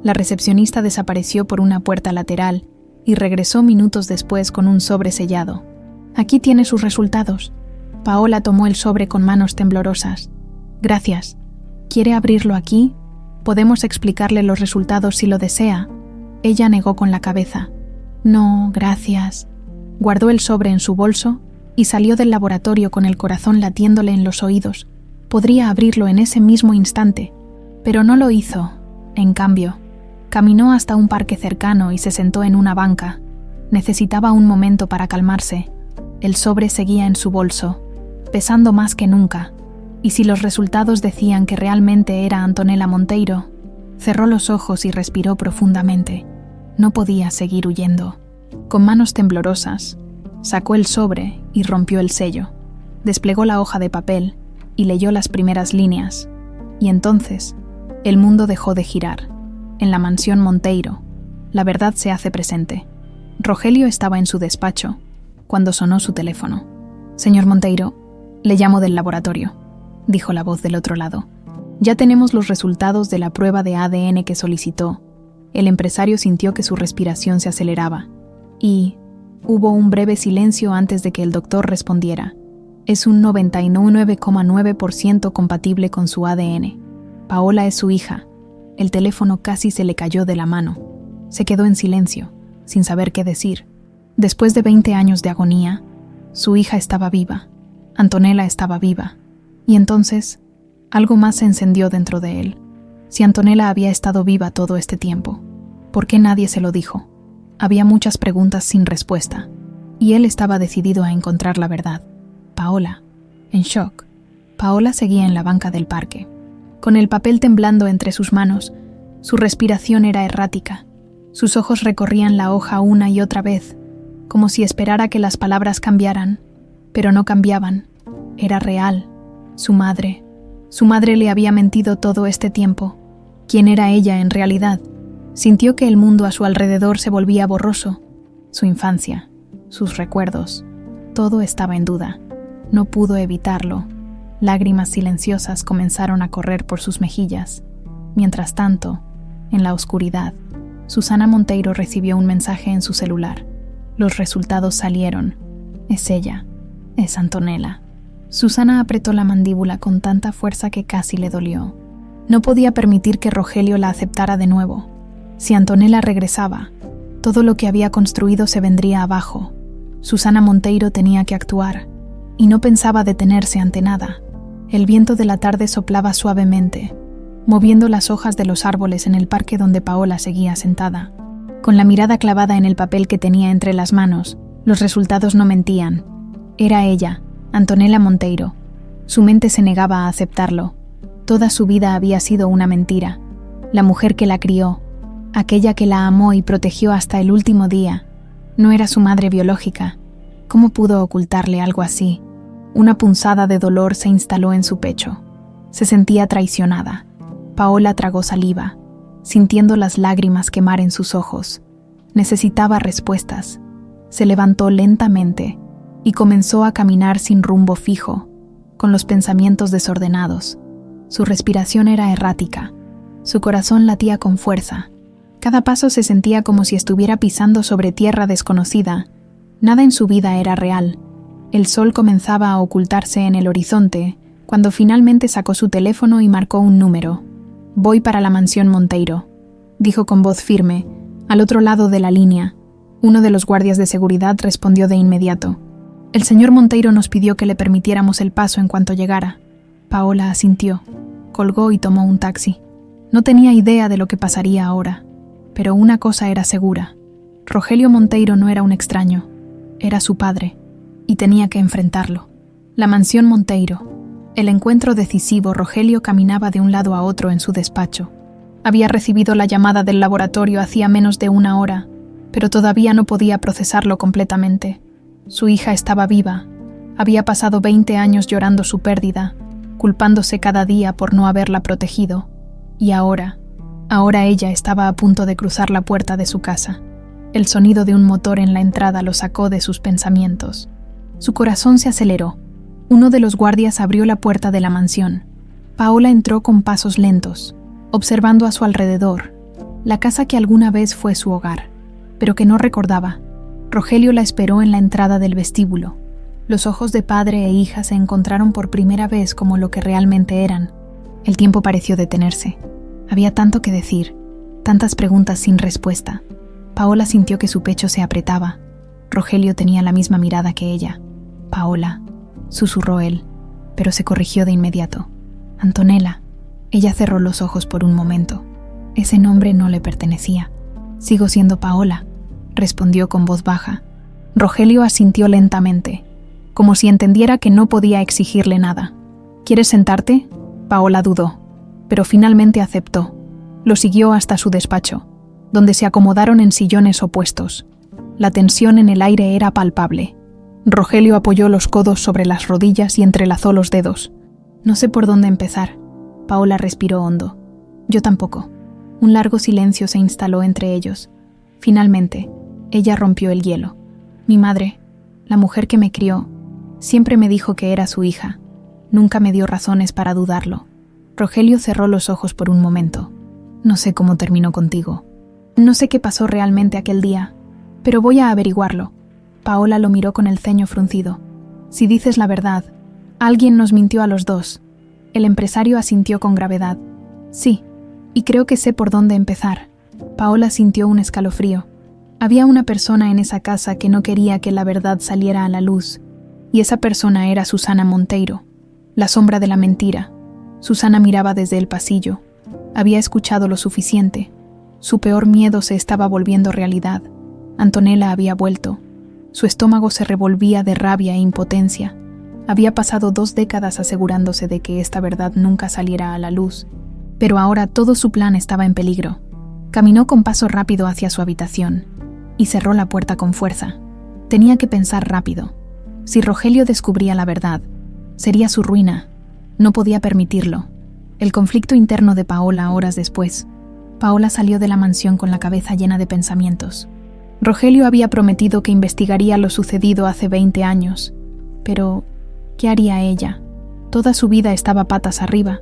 La recepcionista desapareció por una puerta lateral y regresó minutos después con un sobre sellado. «Aquí tiene sus resultados». Paola tomó el sobre con manos temblorosas. «Gracias. ¿Quiere abrirlo aquí? Podemos explicarle los resultados si lo desea». Ella negó con la cabeza. «No, gracias». Guardó el sobre en su bolso y salió del laboratorio con el corazón latiéndole en los oídos. Podría abrirlo en ese mismo instante, pero no lo hizo. En cambio, caminó hasta un parque cercano y se sentó en una banca. Necesitaba un momento para calmarse. El sobre seguía en su bolso, pesando más que nunca, y si los resultados decían que realmente era Antonella Monteiro, cerró los ojos y respiró profundamente. No podía seguir huyendo. Con manos temblorosas, sacó el sobre y rompió el sello. Desplegó la hoja de papel y leyó las primeras líneas. Y entonces, el mundo dejó de girar. En la mansión Monteiro, la verdad se hace presente. Rogelio estaba en su despacho cuando sonó su teléfono. «Señor Monteiro, le llamo del laboratorio», dijo la voz del otro lado. «Ya tenemos los resultados de la prueba de ADN que solicitó». El empresario sintió que su respiración se aceleraba. Y hubo un breve silencio antes de que el doctor respondiera. «Es un 99,9% compatible con su ADN. Paola es su hija». El teléfono casi se le cayó de la mano. Se quedó en silencio, sin saber qué decir. Después de 20 años de agonía, su hija estaba viva. Antonella estaba viva. Y entonces, algo más se encendió dentro de él. Si Antonella había estado viva todo este tiempo, ¿por qué nadie se lo dijo? Había muchas preguntas sin respuesta, y él estaba decidido a encontrar la verdad. Paola, en shock. Paola seguía en la banca del parque. Con el papel temblando entre sus manos, su respiración era errática. Sus ojos recorrían la hoja una y otra vez, como si esperara que las palabras cambiaran, pero no cambiaban. Era real. Su madre le había mentido todo este tiempo. ¿Quién era ella en realidad? Sintió que el mundo a su alrededor se volvía borroso. Su infancia, sus recuerdos, todo estaba en duda. No pudo evitarlo. Lágrimas silenciosas comenzaron a correr por sus mejillas. Mientras tanto, en la oscuridad, Susana Monteiro recibió un mensaje en su celular. Los resultados salieron. Es ella. Es Antonella. Susana apretó la mandíbula con tanta fuerza que casi le dolió. No podía permitir que Rogelio la aceptara de nuevo. Si Antonella regresaba, todo lo que había construido se vendría abajo. Susana Monteiro tenía que actuar, y no pensaba detenerse ante nada. El viento de la tarde soplaba suavemente, moviendo las hojas de los árboles en el parque donde Paola seguía sentada. Con la mirada clavada en el papel que tenía entre las manos, los resultados no mentían. Era ella, Antonella Monteiro. Su mente se negaba a aceptarlo. Toda su vida había sido una mentira. La mujer que la crió, aquella que la amó y protegió hasta el último día, no era su madre biológica. ¿Cómo pudo ocultarle algo así? Una punzada de dolor se instaló en su pecho. Se sentía traicionada. Paola tragó saliva, sintiendo las lágrimas quemar en sus ojos. Necesitaba respuestas. Se levantó lentamente y comenzó a caminar sin rumbo fijo, con los pensamientos desordenados. Su respiración era errática. Su corazón latía con fuerza. Cada paso se sentía como si estuviera pisando sobre tierra desconocida. Nada en su vida era real. El sol comenzaba a ocultarse en el horizonte, cuando finalmente sacó su teléfono y marcó un número. «Voy para la mansión Monteiro», dijo con voz firme, al otro lado de la línea. Uno de los guardias de seguridad respondió de inmediato. «El señor Monteiro nos pidió que le permitiéramos el paso en cuanto llegara». Paola asintió, colgó y tomó un taxi. No tenía idea de lo que pasaría ahora, pero una cosa era segura. Rogelio Monteiro no era un extraño, era su padre, y tenía que enfrentarlo. La mansión Monteiro. El encuentro decisivo. Rogelio caminaba de un lado a otro en su despacho. Había recibido la llamada del laboratorio hacía menos de una hora, pero todavía no podía procesarlo completamente. Su hija estaba viva. Había pasado 20 años llorando su pérdida, culpándose cada día por no haberla protegido. Y ahora ella estaba a punto de cruzar la puerta de su casa. El sonido de un motor en la entrada lo sacó de sus pensamientos. Su corazón se aceleró. Uno de los guardias abrió la puerta de la mansión. Paola entró con pasos lentos, observando a su alrededor, la casa que alguna vez fue su hogar, pero que no recordaba. Rogelio la esperó en la entrada del vestíbulo. Los ojos de padre e hija se encontraron por primera vez como lo que realmente eran. El tiempo pareció detenerse. Había tanto que decir, tantas preguntas sin respuesta. Paola sintió que su pecho se apretaba. Rogelio tenía la misma mirada que ella. «Paola», susurró él, pero se corrigió de inmediato. «Antonella». Ella cerró los ojos por un momento. Ese nombre no le pertenecía. «Sigo siendo Paola», respondió con voz baja. Rogelio asintió lentamente, como si entendiera que no podía exigirle nada. «¿Quieres sentarte?». Paola dudó, pero finalmente aceptó. Lo siguió hasta su despacho, donde se acomodaron en sillones opuestos. La tensión en el aire era palpable. Rogelio apoyó los codos sobre las rodillas y entrelazó los dedos. «No sé por dónde empezar». Paola respiró hondo. «Yo tampoco». Un largo silencio se instaló entre ellos. Finalmente, ella rompió el hielo. «Mi madre, la mujer que me crió, siempre me dijo que era su hija. Nunca me dio razones para dudarlo». Rogelio cerró los ojos por un momento. «No sé cómo terminó contigo. No sé qué pasó realmente aquel día, pero voy a averiguarlo». Paola lo miró con el ceño fruncido. «Si dices la verdad, alguien nos mintió a los dos». El empresario asintió con gravedad. «Sí, y creo que sé por dónde empezar». Paola sintió un escalofrío. Había una persona en esa casa que no quería que la verdad saliera a la luz, y esa persona era Susana Monteiro, la sombra de la mentira. Susana miraba desde el pasillo. Había escuchado lo suficiente. Su peor miedo se estaba volviendo realidad. Antonella había vuelto. Su estómago se revolvía de rabia e impotencia. Había pasado 2 décadas asegurándose de que esta verdad nunca saliera a la luz, pero ahora todo su plan estaba en peligro. Caminó con paso rápido hacia su habitación y cerró la puerta con fuerza. Tenía que pensar rápido. Si Rogelio descubría la verdad, sería su ruina. No podía permitirlo. El conflicto interno de Paola horas después. Paola salió de la mansión con la cabeza llena de pensamientos. Rogelio había prometido que investigaría lo sucedido hace 20 años. Pero, ¿qué haría ella? Toda su vida estaba patas arriba.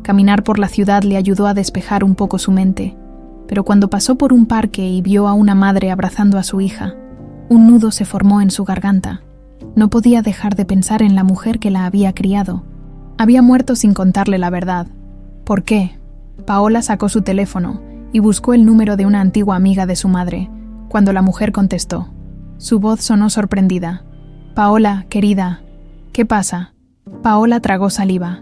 Caminar por la ciudad le ayudó a despejar un poco su mente. Pero cuando pasó por un parque y vio a una madre abrazando a su hija, un nudo se formó en su garganta. No podía dejar de pensar en la mujer que la había criado. Había muerto sin contarle la verdad. ¿Por qué? Paola sacó su teléfono y buscó el número de una antigua amiga de su madre, cuando la mujer contestó. Su voz sonó sorprendida. «Paola, querida, ¿qué pasa?» Paola tragó saliva.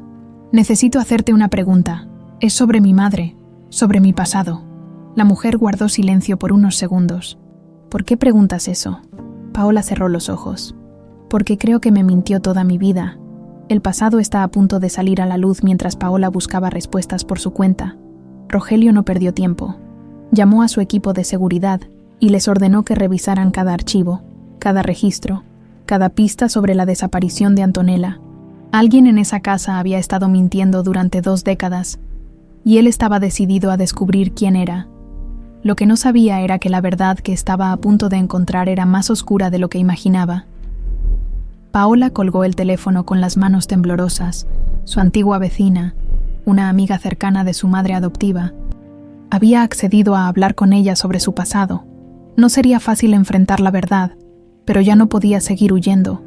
«Necesito hacerte una pregunta. Es sobre mi madre, sobre mi pasado». La mujer guardó silencio por unos segundos. «¿Por qué preguntas eso?» Paola cerró los ojos. «Porque creo que me mintió toda mi vida». El pasado está a punto de salir a la luz mientras Paola buscaba respuestas por su cuenta. Rogelio no perdió tiempo. Llamó a su equipo de seguridad y les ordenó que revisaran cada archivo, cada registro, cada pista sobre la desaparición de Antonella. Alguien en esa casa había estado mintiendo durante 2 décadas, y él estaba decidido a descubrir quién era. Lo que no sabía era que la verdad que estaba a punto de encontrar era más oscura de lo que imaginaba. Paola colgó el teléfono con las manos temblorosas. Su antigua vecina, una amiga cercana de su madre adoptiva, había accedido a hablar con ella sobre su pasado. No sería fácil enfrentar la verdad, pero ya no podía seguir huyendo.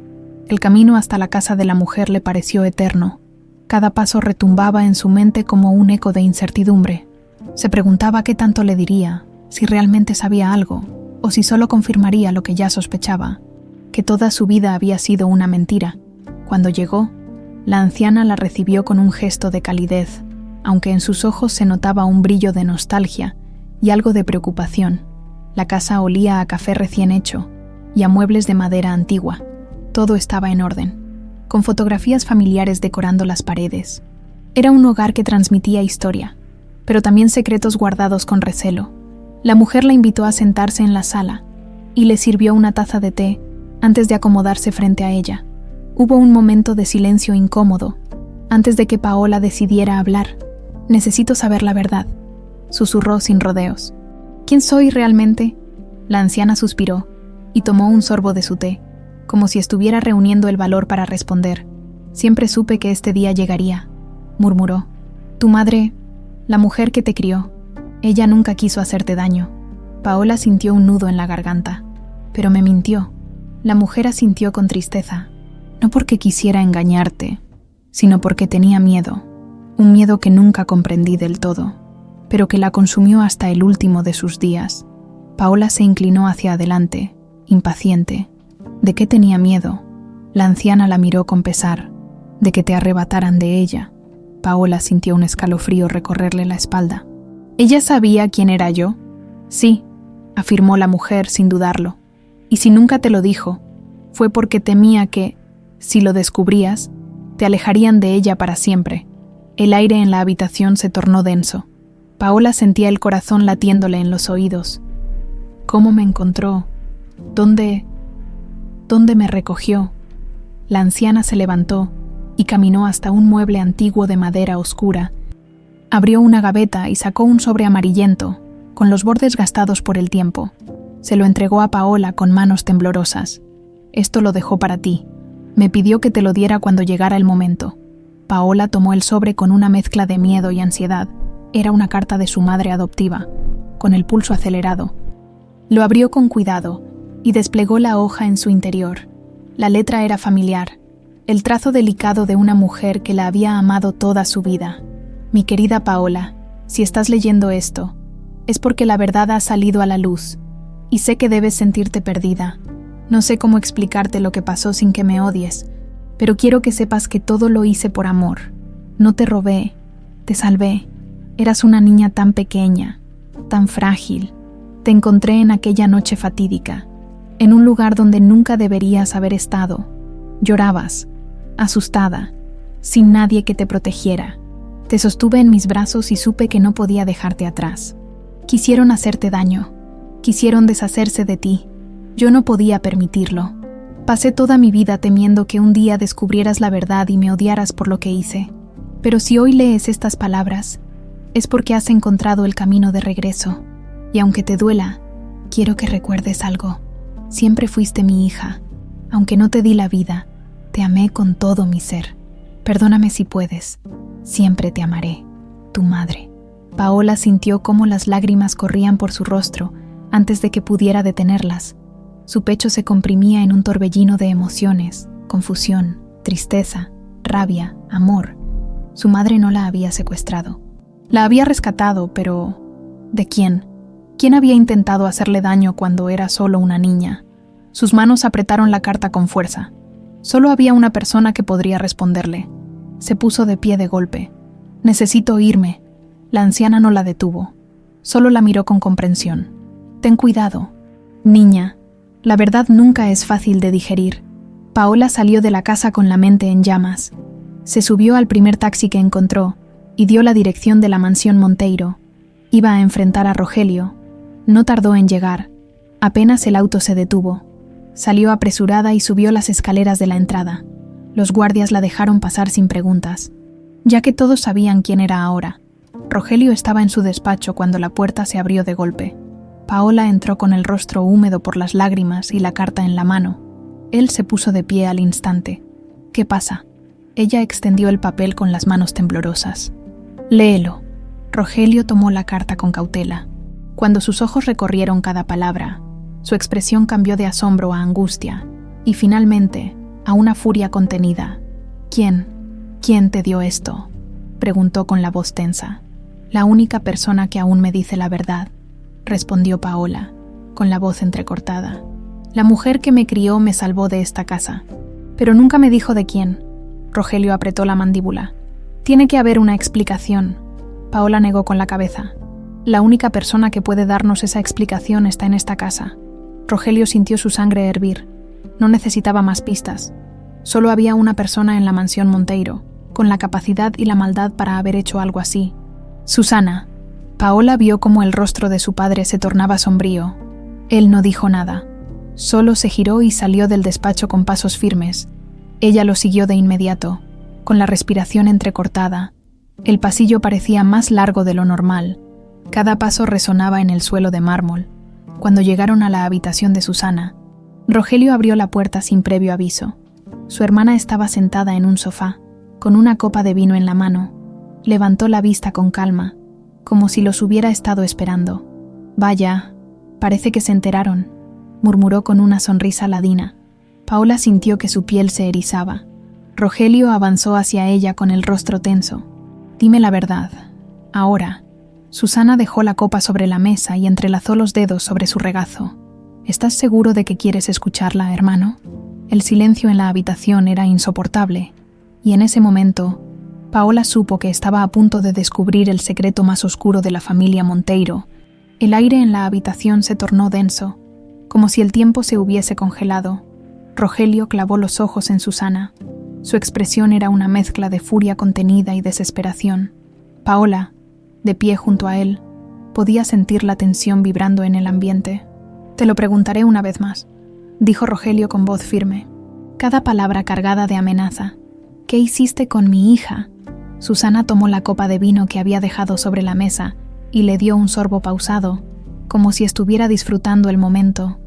El camino hasta la casa de la mujer le pareció eterno. Cada paso retumbaba en su mente como un eco de incertidumbre. Se preguntaba qué tanto le diría, si realmente sabía algo, o si solo confirmaría lo que ya sospechaba, que toda su vida había sido una mentira. Cuando llegó, la anciana la recibió con un gesto de calidez, aunque en sus ojos se notaba un brillo de nostalgia y algo de preocupación. La casa olía a café recién hecho y a muebles de madera antigua. Todo estaba en orden, con fotografías familiares decorando las paredes. Era un hogar que transmitía historia, pero también secretos guardados con recelo. La mujer la invitó a sentarse en la sala y le sirvió una taza de té antes de acomodarse frente a ella. Hubo un momento de silencio incómodo, antes de que Paola decidiera hablar. «Necesito saber la verdad», susurró sin rodeos. «¿Quién soy realmente?» La anciana suspiró y tomó un sorbo de su té, como si estuviera reuniendo el valor para responder. «Siempre supe que este día llegaría», murmuró. «Tu madre, la mujer que te crió, ella nunca quiso hacerte daño». Paola sintió un nudo en la garganta. «Pero me mintió». La mujer asintió con tristeza. «No porque quisiera engañarte, sino porque tenía miedo. Un miedo que nunca comprendí del todo, pero que la consumió hasta el último de sus días». Paola se inclinó hacia adelante, impaciente. ¿De qué tenía miedo? La anciana la miró con pesar. ¿De que te arrebataran de ella? Paola sintió un escalofrío recorrerle la espalda. ¿Ella sabía quién era yo? Sí, afirmó la mujer sin dudarlo. Y si nunca te lo dijo, fue porque temía que, si lo descubrías, te alejarían de ella para siempre. El aire en la habitación se tornó denso. Paola sentía el corazón latiéndole en los oídos. ¿Cómo me encontró? ¿Dónde me recogió? La anciana se levantó y caminó hasta un mueble antiguo de madera oscura. Abrió una gaveta y sacó un sobre amarillento, con los bordes gastados por el tiempo. Se lo entregó a Paola con manos temblorosas. «Esto lo dejó para ti. Me pidió que te lo diera cuando llegara el momento». Paola tomó el sobre con una mezcla de miedo y ansiedad. Era una carta de su madre adoptiva, con el pulso acelerado. Lo abrió con cuidado y desplegó la hoja en su interior. La letra era familiar, el trazo delicado de una mujer que la había amado toda su vida. «Mi querida Paola, si estás leyendo esto, es porque la verdad ha salido a la luz. Y sé que debes sentirte perdida. No sé cómo explicarte lo que pasó sin que me odies, pero quiero que sepas que todo lo hice por amor. No te robé, te salvé. Eras una niña tan pequeña, tan frágil. Te encontré en aquella noche fatídica, en un lugar donde nunca deberías haber estado. Llorabas, asustada, sin nadie que te protegiera. Te sostuve en mis brazos y supe que no podía dejarte atrás. Quisieron hacerte daño. Quisieron deshacerse de ti. Yo no podía permitirlo. Pasé toda mi vida temiendo que un día descubrieras la verdad y me odiaras por lo que hice. Pero si hoy lees estas palabras, es porque has encontrado el camino de regreso. Y aunque te duela, Quiero que recuerdes algo. Siempre fuiste mi hija. Aunque no te di la vida, te amé con todo mi ser. Perdóname si puedes. Siempre te amaré. Tu madre. Paola sintió cómo las lágrimas corrían por su rostro antes de que pudiera detenerlas. Su pecho se comprimía en un torbellino de emociones, confusión, tristeza, rabia, amor. Su madre no la había secuestrado. La había rescatado, pero ¿de quién? ¿Quién había intentado hacerle daño cuando era solo una niña? Sus manos apretaron la carta con fuerza. Solo había una persona que podría responderle. Se puso de pie de golpe. «Necesito irme». La anciana no la detuvo. Solo la miró con comprensión. «Ten cuidado. Niña, la verdad nunca es fácil de digerir». Paola salió de la casa con la mente en llamas. Se subió al primer taxi que encontró y dio la dirección de la mansión Monteiro. Iba a enfrentar a Rogelio. No tardó en llegar. Apenas el auto se detuvo. Salió apresurada y subió las escaleras de la entrada. Los guardias la dejaron pasar sin preguntas, ya que todos sabían quién era ahora. Rogelio estaba en su despacho cuando la puerta se abrió de golpe. Paola entró con el rostro húmedo por las lágrimas y la carta en la mano. Él se puso de pie al instante. «¿Qué pasa?» Ella extendió el papel con las manos temblorosas. «Léelo». Rogelio tomó la carta con cautela. Cuando sus ojos recorrieron cada palabra, su expresión cambió de asombro a angustia y finalmente a una furia contenida. ¿Quién te dio esto?», preguntó con la voz tensa. «La única persona que aún me dice la verdad», respondió Paola, con la voz entrecortada. «La mujer que me crió me salvó de esta casa, pero nunca me dijo de quién». Rogelio apretó la mandíbula. «Tiene que haber una explicación». Paola negó con la cabeza. «La única persona que puede darnos esa explicación está en esta casa». Rogelio sintió su sangre hervir. No necesitaba más pistas. Solo había una persona en la mansión Monteiro, con la capacidad y la maldad para haber hecho algo así. «Susana». Paola vio cómo el rostro de su padre se tornaba sombrío. Él no dijo nada. Solo se giró y salió del despacho con pasos firmes. Ella lo siguió de inmediato, con la respiración entrecortada. El pasillo parecía más largo de lo normal. Cada paso resonaba en el suelo de mármol. Cuando llegaron a la habitación de Susana, Rogelio abrió la puerta sin previo aviso. Su hermana estaba sentada en un sofá, con una copa de vino en la mano. Levantó la vista con calma, como si los hubiera estado esperando. «Vaya, parece que se enteraron», murmuró con una sonrisa ladina. Paola sintió que su piel se erizaba. Rogelio avanzó hacia ella con el rostro tenso. «Dime la verdad. Ahora». Susana dejó la copa sobre la mesa y entrelazó los dedos sobre su regazo. «¿Estás seguro de que quieres escucharla, hermano?» El silencio en la habitación era insoportable, y en ese momento, Paola supo que estaba a punto de descubrir el secreto más oscuro de la familia Monteiro. El aire en la habitación se tornó denso, como si el tiempo se hubiese congelado. Rogelio clavó los ojos en Susana. Su expresión era una mezcla de furia contenida y desesperación. Paola, de pie junto a él, podía sentir la tensión vibrando en el ambiente. «Te lo preguntaré una vez más», dijo Rogelio con voz firme, cada palabra cargada de amenaza. «¿Qué hiciste con mi hija?» Susana tomó la copa de vino que había dejado sobre la mesa y le dio un sorbo pausado, como si estuviera disfrutando el momento.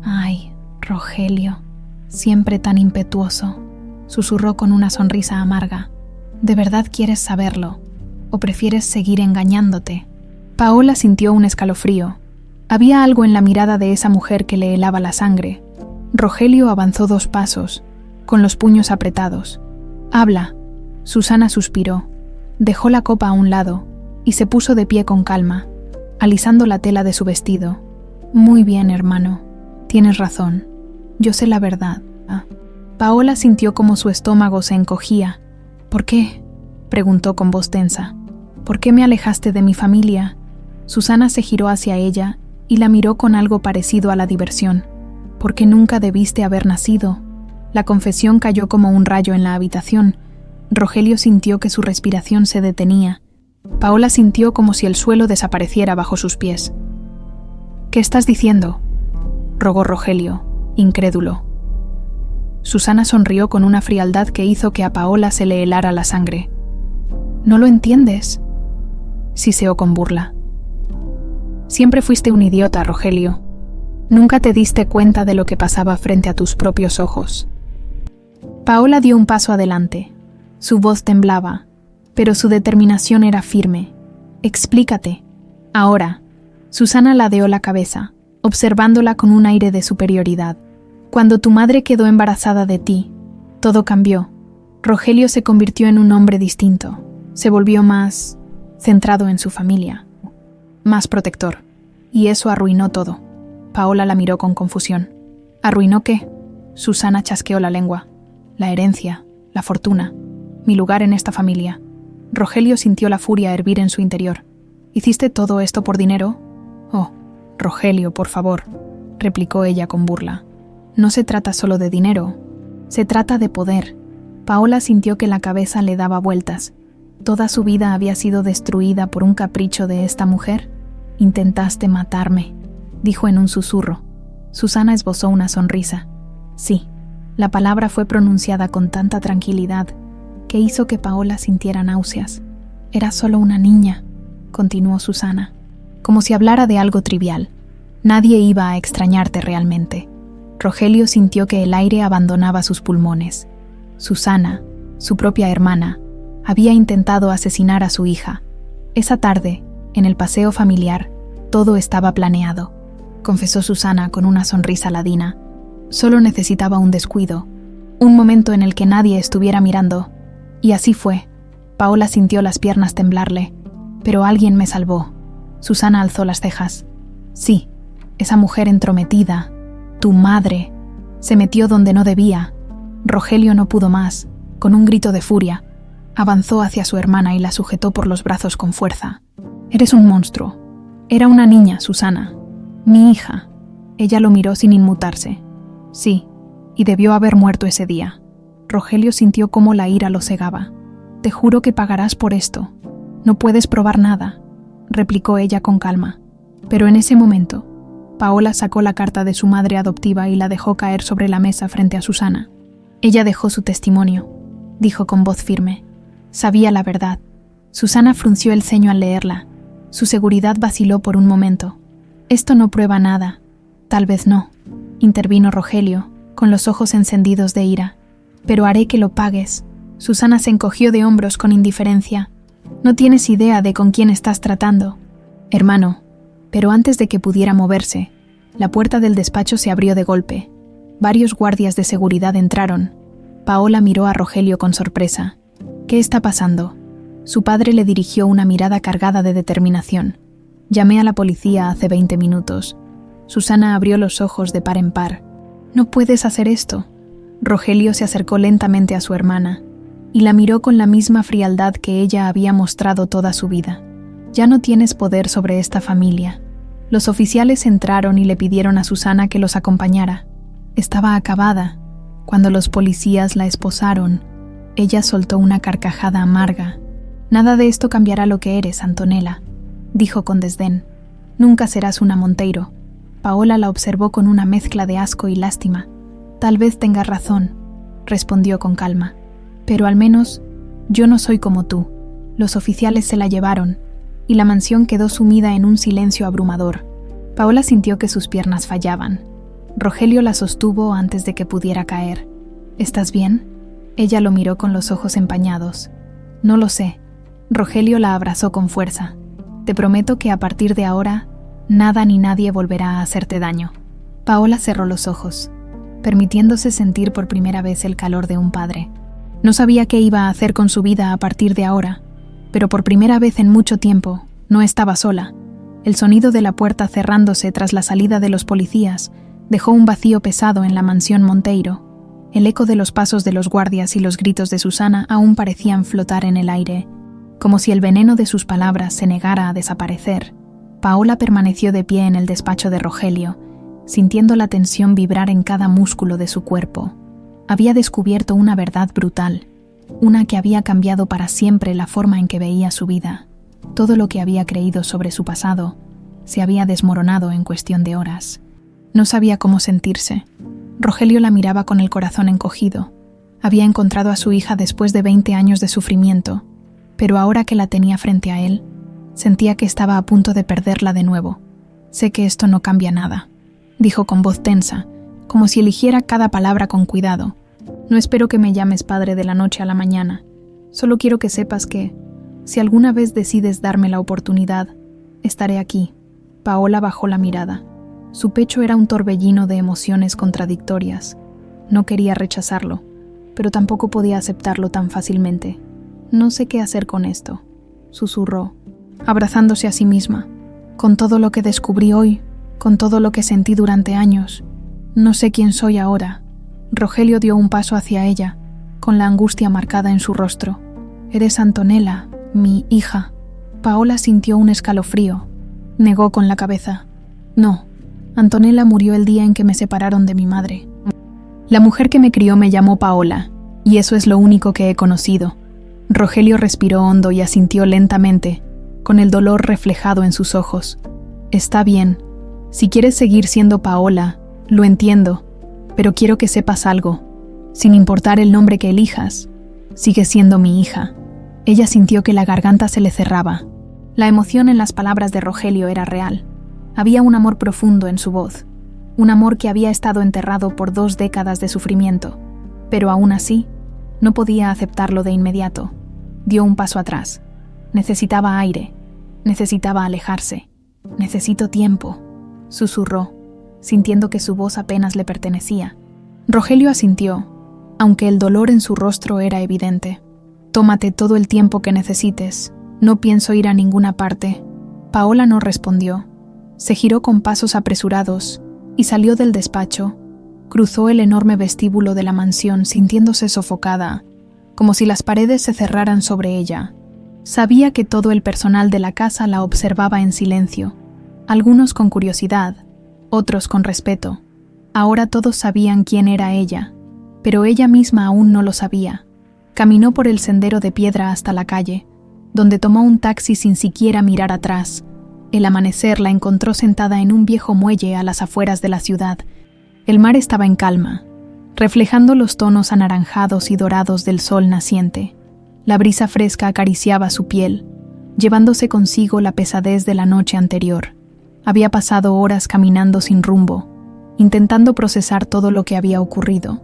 «Ay, Rogelio, siempre tan impetuoso», susurró con una sonrisa amarga. «¿De verdad quieres saberlo? ¿O prefieres seguir engañándote?» Paola sintió un escalofrío. Había algo en la mirada de esa mujer que le helaba la sangre. Rogelio avanzó 2 pasos, con los puños apretados. «Habla». Susana suspiró, dejó la copa a un lado y se puso de pie con calma, alisando la tela de su vestido. «Muy bien, hermano. Tienes razón. Yo sé la verdad». Paola sintió como su estómago se encogía. «¿Por qué?», preguntó con voz tensa. «¿Por qué me alejaste de mi familia?» Susana se giró hacia ella y la miró con algo parecido a la diversión. «¿Por qué nunca debiste haber nacido?» La confesión cayó como un rayo en la habitación. Rogelio sintió que su respiración se detenía. Paola sintió como si el suelo desapareciera bajo sus pies. «¿Qué estás diciendo?», rogó Rogelio, incrédulo. Susana sonrió con una frialdad que hizo que a Paola se le helara la sangre. «¿No lo entiendes?», siseó con burla. «Siempre fuiste un idiota, Rogelio. Nunca te diste cuenta de lo que pasaba frente a tus propios ojos. Paola dio un paso adelante. Su voz temblaba, pero su determinación era firme. Explícate. Ahora. Susana ladeó la cabeza, observándola con un aire de superioridad. Cuando tu madre quedó embarazada de ti, todo cambió. Rogelio se convirtió en un hombre distinto. Se volvió más centrado en su familia, más protector. Y eso arruinó todo. Paola la miró con confusión. ¿Arruinó qué? Susana chasqueó la lengua. La herencia, la fortuna, mi lugar en esta familia. Rogelio sintió la furia hervir en su interior. ¿Hiciste todo esto por dinero? Oh, Rogelio, por favor, replicó ella con burla. No se trata solo de dinero, se trata de poder. Paola sintió que la cabeza le daba vueltas. ¿Toda su vida había sido destruida por un capricho de esta mujer? Intentaste matarme, dijo en un susurro. Susana esbozó una sonrisa. Sí, la palabra fue pronunciada con tanta tranquilidad que hizo que Paola sintiera náuseas. Era solo una niña, continuó Susana, como si hablara de algo trivial. Nadie iba a extrañarte realmente. Rogelio sintió que el aire abandonaba sus pulmones. Susana, su propia hermana, había intentado asesinar a su hija. Esa tarde, en el paseo familiar, todo estaba planeado, confesó Susana con una sonrisa ladina. Solo necesitaba un descuido, un momento en el que nadie estuviera mirando. Y así fue. Paola sintió las piernas temblarle. Pero alguien me salvó. Susana alzó las cejas. Sí, esa mujer entrometida, tu madre, se metió donde no debía. Rogelio no pudo más. Con un grito de furia, avanzó hacia su hermana y la sujetó por los brazos con fuerza. Eres un monstruo. Era una niña, Susana. Mi hija. Ella lo miró sin inmutarse. Sí, y debió haber muerto ese día. Rogelio sintió cómo la ira lo cegaba. Te juro que pagarás por esto. No puedes probar nada, replicó ella con calma. Pero en ese momento, Paola sacó la carta de su madre adoptiva y la dejó caer sobre la mesa frente a Susana. Ella dejó su testimonio, dijo con voz firme. Sabía la verdad. Susana frunció el ceño al leerla. Su seguridad vaciló por un momento. Esto no prueba nada. Tal vez no, intervino Rogelio, con los ojos encendidos de ira. Pero haré que lo pagues. Susana se encogió de hombros con indiferencia. No tienes idea de con quién estás tratando. Hermano. Pero antes de que pudiera moverse, la puerta del despacho se abrió de golpe. Varios guardias de seguridad entraron. Paola miró a Rogelio con sorpresa. ¿Qué está pasando? Su padre le dirigió una mirada cargada de determinación. Llamé a la policía hace 20 minutos. Susana abrió los ojos de par en par. No puedes hacer esto. Rogelio se acercó lentamente a su hermana y la miró con la misma frialdad que ella había mostrado toda su vida. Ya no tienes poder sobre esta familia. Los oficiales entraron y le pidieron a Susana que los acompañara. Estaba acabada. Cuando los policías la esposaron, ella soltó una carcajada amarga. Nada de esto cambiará lo que eres, Antonella, dijo con desdén. Nunca serás una Monteiro. Paola la observó con una mezcla de asco y lástima. Tal vez tengas razón, respondió con calma. Pero al menos, yo no soy como tú. Los oficiales se la llevaron, y la mansión quedó sumida en un silencio abrumador. Paola sintió que sus piernas fallaban. Rogelio la sostuvo antes de que pudiera caer. ¿Estás bien? Ella lo miró con los ojos empañados. No lo sé. Rogelio la abrazó con fuerza. Te prometo que a partir de ahora, nada ni nadie volverá a hacerte daño. Paola cerró los ojos, permitiéndose sentir por primera vez el calor de un padre. No sabía qué iba a hacer con su vida a partir de ahora, pero por primera vez en mucho tiempo, no estaba sola. El sonido de la puerta cerrándose tras la salida de los policías dejó un vacío pesado en la mansión Monteiro. El eco de los pasos de los guardias y los gritos de Susana aún parecían flotar en el aire, como si el veneno de sus palabras se negara a desaparecer. Paola permaneció de pie en el despacho de Rogelio, sintiendo la tensión vibrar en cada músculo de su cuerpo. Había descubierto una verdad brutal, una que había cambiado para siempre la forma en que veía su vida. Todo lo que había creído sobre su pasado se había desmoronado en cuestión de horas. No sabía cómo sentirse. Rogelio la miraba con el corazón encogido. Había encontrado a su hija después de 20 años de sufrimiento, pero ahora que la tenía frente a él, sentía que estaba a punto de perderla de nuevo. Sé que esto no cambia nada, dijo con voz tensa, como si eligiera cada palabra con cuidado. No espero que me llames padre de la noche a la mañana. Solo quiero que sepas que, si alguna vez decides darme la oportunidad, estaré aquí. Paola bajó la mirada. Su pecho era un torbellino de emociones contradictorias. No quería rechazarlo, pero tampoco podía aceptarlo tan fácilmente. No sé qué hacer con esto, susurró, abrazándose a sí misma. Con todo lo que descubrí hoy, con todo lo que sentí durante años, no sé quién soy ahora. Rogelio dio un paso hacia ella, con la angustia marcada en su rostro. Eres Antonella, mi hija. Paola sintió un escalofrío. Negó con la cabeza. No, Antonella murió el día en que me separaron de mi madre. La mujer que me crió me llamó Paola, y eso es lo único que he conocido. Rogelio respiró hondo y asintió lentamente, con el dolor reflejado en sus ojos. Está bien. Si quieres seguir siendo Paola, lo entiendo, pero quiero que sepas algo. Sin importar el nombre que elijas, sigues siendo mi hija. Ella sintió que la garganta se le cerraba. La emoción en las palabras de Rogelio era real. Había un amor profundo en su voz, un amor que había estado enterrado por 2 décadas de sufrimiento, pero aún así, no podía aceptarlo de inmediato. Dio un paso atrás. Necesitaba aire, necesitaba alejarse. Necesito tiempo, susurró, sintiendo que su voz apenas le pertenecía. Rogelio asintió, aunque el dolor en su rostro era evidente. Tómate todo el tiempo que necesites. No pienso ir a ninguna parte. Paola no respondió. Se giró con pasos apresurados y salió del despacho. Cruzó el enorme vestíbulo de la mansión sintiéndose sofocada, como si las paredes se cerraran sobre ella. Sabía que todo el personal de la casa la observaba en silencio, algunos con curiosidad, otros con respeto. Ahora todos sabían quién era ella, pero ella misma aún no lo sabía. Caminó por el sendero de piedra hasta la calle, donde tomó un taxi sin siquiera mirar atrás. El amanecer la encontró sentada en un viejo muelle a las afueras de la ciudad. El mar estaba en calma, reflejando los tonos anaranjados y dorados del sol naciente. La brisa fresca acariciaba su piel, llevándose consigo la pesadez de la noche anterior. Había pasado horas caminando sin rumbo, intentando procesar todo lo que había ocurrido.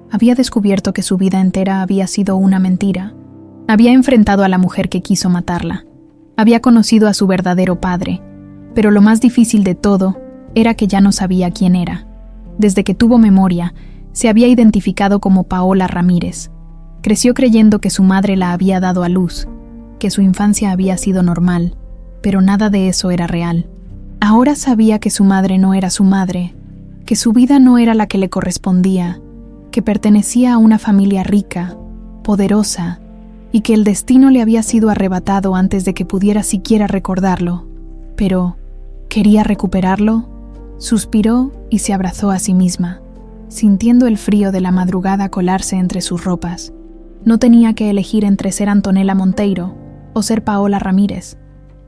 Había descubierto que su vida entera había sido una mentira. Había enfrentado a la mujer que quiso matarla. Había conocido a su verdadero padre, pero lo más difícil de todo era que ya no sabía quién era. Desde que tuvo memoria, se había identificado como Paola Ramírez. Creció creyendo que su madre la había dado a luz, que su infancia había sido normal, pero nada de eso era real. Ahora sabía que su madre no era su madre, que su vida no era la que le correspondía, que pertenecía a una familia rica, poderosa, y que el destino le había sido arrebatado antes de que pudiera siquiera recordarlo. Pero, ¿quería recuperarlo? Suspiró y se abrazó a sí misma, sintiendo el frío de la madrugada colarse entre sus ropas. No tenía que elegir entre ser Antonella Monteiro o ser Paola Ramírez.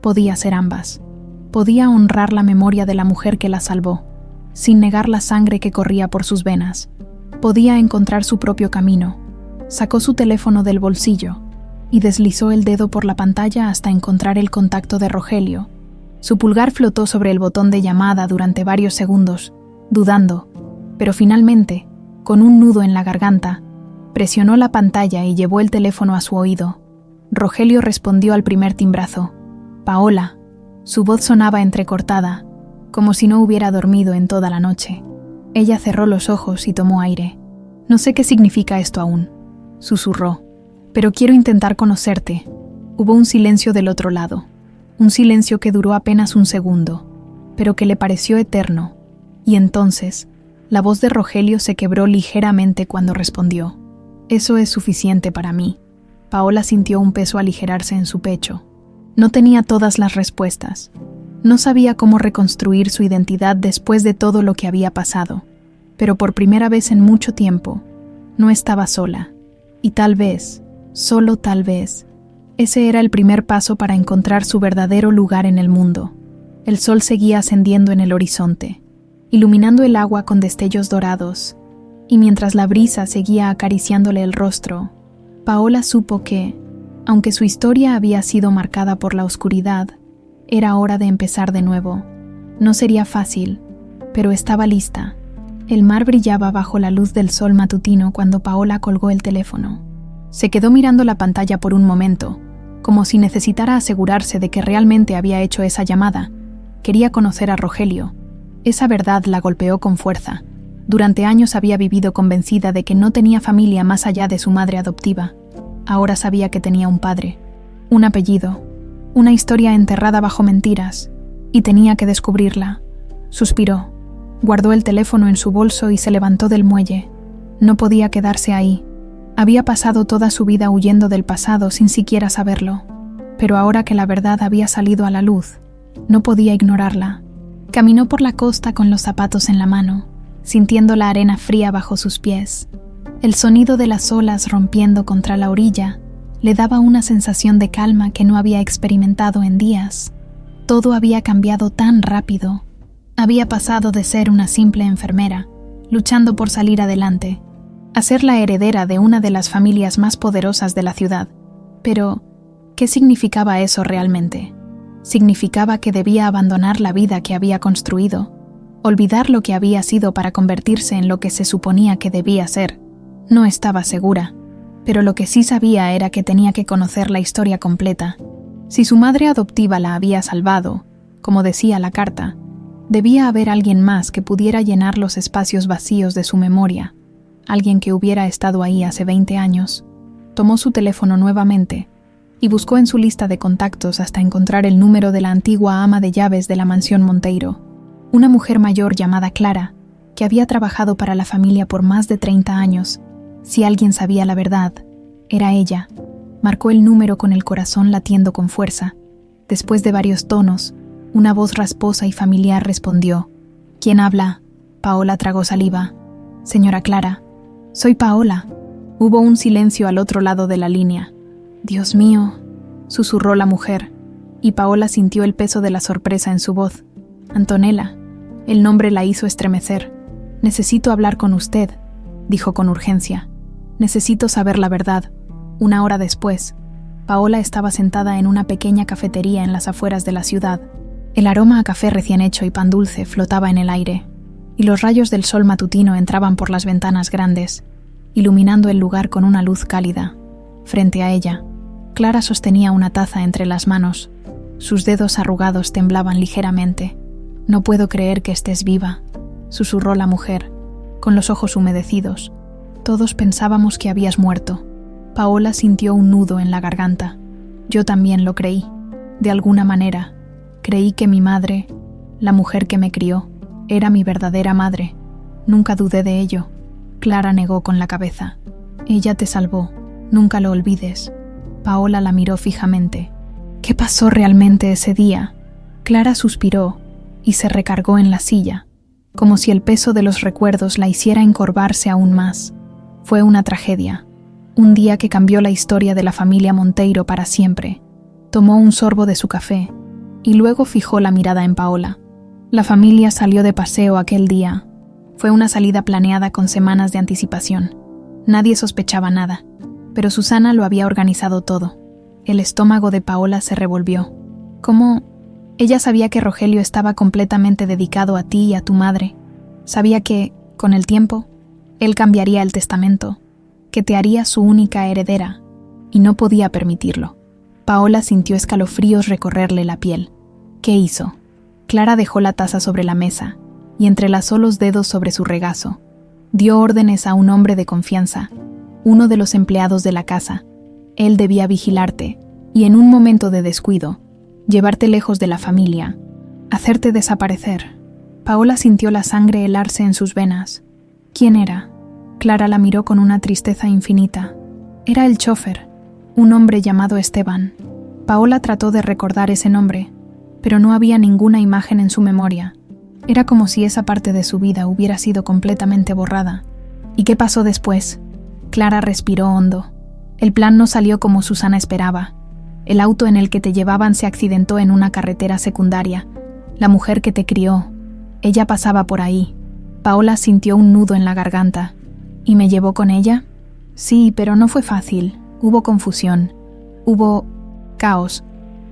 Podía ser ambas. Podía honrar la memoria de la mujer que la salvó, sin negar la sangre que corría por sus venas. Podía encontrar su propio camino. Sacó su teléfono del bolsillo y deslizó el dedo por la pantalla hasta encontrar el contacto de Rogelio. Su pulgar flotó sobre el botón de llamada durante varios segundos, dudando, pero finalmente, con un nudo en la garganta, presionó la pantalla y llevó el teléfono a su oído. Rogelio respondió al primer timbrazo. Paola. Su voz sonaba entrecortada, como si no hubiera dormido en toda la noche. Ella cerró los ojos y tomó aire. No sé qué significa esto aún, susurró, pero quiero intentar conocerte. Hubo un silencio del otro lado, un silencio que duró apenas un segundo, pero que le pareció eterno, y entonces la voz de Rogelio se quebró ligeramente cuando respondió. Eso es suficiente para mí. Paola sintió un peso aligerarse en su pecho. No tenía todas las respuestas. No sabía cómo reconstruir su identidad después de todo lo que había pasado, pero por primera vez en mucho tiempo, no estaba sola. Y tal vez, solo tal vez, ese era el primer paso para encontrar su verdadero lugar en el mundo. El sol seguía ascendiendo en el horizonte, iluminando el agua con destellos dorados, y mientras la brisa seguía acariciándole el rostro, Paola supo que, aunque su historia había sido marcada por la oscuridad, era hora de empezar de nuevo. No sería fácil, pero estaba lista. El mar brillaba bajo la luz del sol matutino cuando Paola colgó el teléfono. Se quedó mirando la pantalla por un momento, como si necesitara asegurarse de que realmente había hecho esa llamada. Quería conocer a Rogelio. Esa verdad la golpeó con fuerza. Durante años había vivido convencida de que no tenía familia más allá de su madre adoptiva. Ahora sabía que tenía un padre, un apellido, una historia enterrada bajo mentiras, y tenía que descubrirla. Suspiró, guardó el teléfono en su bolso y se levantó del muelle. No podía quedarse ahí. Había pasado toda su vida huyendo del pasado sin siquiera saberlo, pero ahora que la verdad había salido a la luz, no podía ignorarla. Caminó por la costa con los zapatos en la mano, sintiendo la arena fría bajo sus pies. El sonido de las olas rompiendo contra la orilla le daba una sensación de calma que no había experimentado en días. Todo había cambiado tan rápido. Había pasado de ser una simple enfermera, luchando por salir adelante, a ser la heredera de una de las familias más poderosas de la ciudad. Pero, ¿qué significaba eso realmente? Significaba que debía abandonar la vida que había construido, olvidar lo que había sido para convertirse en lo que se suponía que debía ser. No estaba segura, pero lo que sí sabía era que tenía que conocer la historia completa. Si su madre adoptiva la había salvado, como decía la carta, debía haber alguien más que pudiera llenar los espacios vacíos de su memoria, alguien que hubiera estado ahí hace 20 años. Tomó su teléfono nuevamente y buscó en su lista de contactos hasta encontrar el número de la antigua ama de llaves de la mansión Monteiro, una mujer mayor llamada Clara, que había trabajado para la familia por más de 30 años. Si alguien sabía la verdad, era ella. Marcó el número con el corazón latiendo con fuerza. Después de varios tonos, una voz rasposa y familiar respondió. ¿Quién habla? Paola tragó saliva. Señora Clara, soy Paola. Hubo un silencio al otro lado de la línea. Dios mío, susurró la mujer, y Paola sintió el peso de la sorpresa en su voz. Antonella, el nombre la hizo estremecer. Necesito hablar con usted, dijo con urgencia. Necesito saber la verdad. Una hora después, Paola estaba sentada en una pequeña cafetería en las afueras de la ciudad. El aroma a café recién hecho y pan dulce flotaba en el aire, y los rayos del sol matutino entraban por las ventanas grandes, iluminando el lugar con una luz cálida. Frente a ella, Clara sostenía una taza entre las manos. Sus dedos arrugados temblaban ligeramente. «No puedo creer que estés viva», susurró la mujer, con los ojos humedecidos. «Todos pensábamos que habías muerto». Paola sintió un nudo en la garganta. «Yo también lo creí. De alguna manera, creí que mi madre, la mujer que me crió, era mi verdadera madre. Nunca dudé de ello». Clara negó con la cabeza. «Ella te salvó. Nunca lo olvides». Paola la miró fijamente. «¿Qué pasó realmente ese día?». Clara suspiró y se recargó en la silla, como si el peso de los recuerdos la hiciera encorvarse aún más. Fue una tragedia. Un día que cambió la historia de la familia Monteiro para siempre. Tomó un sorbo de su café y luego fijó la mirada en Paola. La familia salió de paseo aquel día. Fue una salida planeada con semanas de anticipación. Nadie sospechaba nada, pero Susana lo había organizado todo. El estómago de Paola se revolvió. ¿Cómo? Ella sabía que Rogelio estaba completamente dedicado a ti y a tu madre. Sabía que, con el tiempo, él cambiaría el testamento, que te haría su única heredera, y no podía permitirlo. Paola sintió escalofríos recorrerle la piel. ¿Qué hizo? Clara dejó la taza sobre la mesa y entrelazó los dedos sobre su regazo. Dio órdenes a un hombre de confianza, uno de los empleados de la casa. Él debía vigilarte y, en un momento de descuido, llevarte lejos de la familia, hacerte desaparecer. Paola sintió la sangre helarse en sus venas. ¿Quién era? Clara la miró con una tristeza infinita. Era el chofer, un hombre llamado Esteban. Paola trató de recordar ese nombre, pero no había ninguna imagen en su memoria. Era como si esa parte de su vida hubiera sido completamente borrada. ¿Y qué pasó después? Clara respiró hondo. El plan no salió como Susana esperaba. El auto en el que te llevaban se accidentó en una carretera secundaria. La mujer que te crió, ella pasaba por ahí. Paola sintió un nudo en la garganta. ¿Y me llevó con ella? Sí, pero no fue fácil. Hubo confusión. Hubo caos.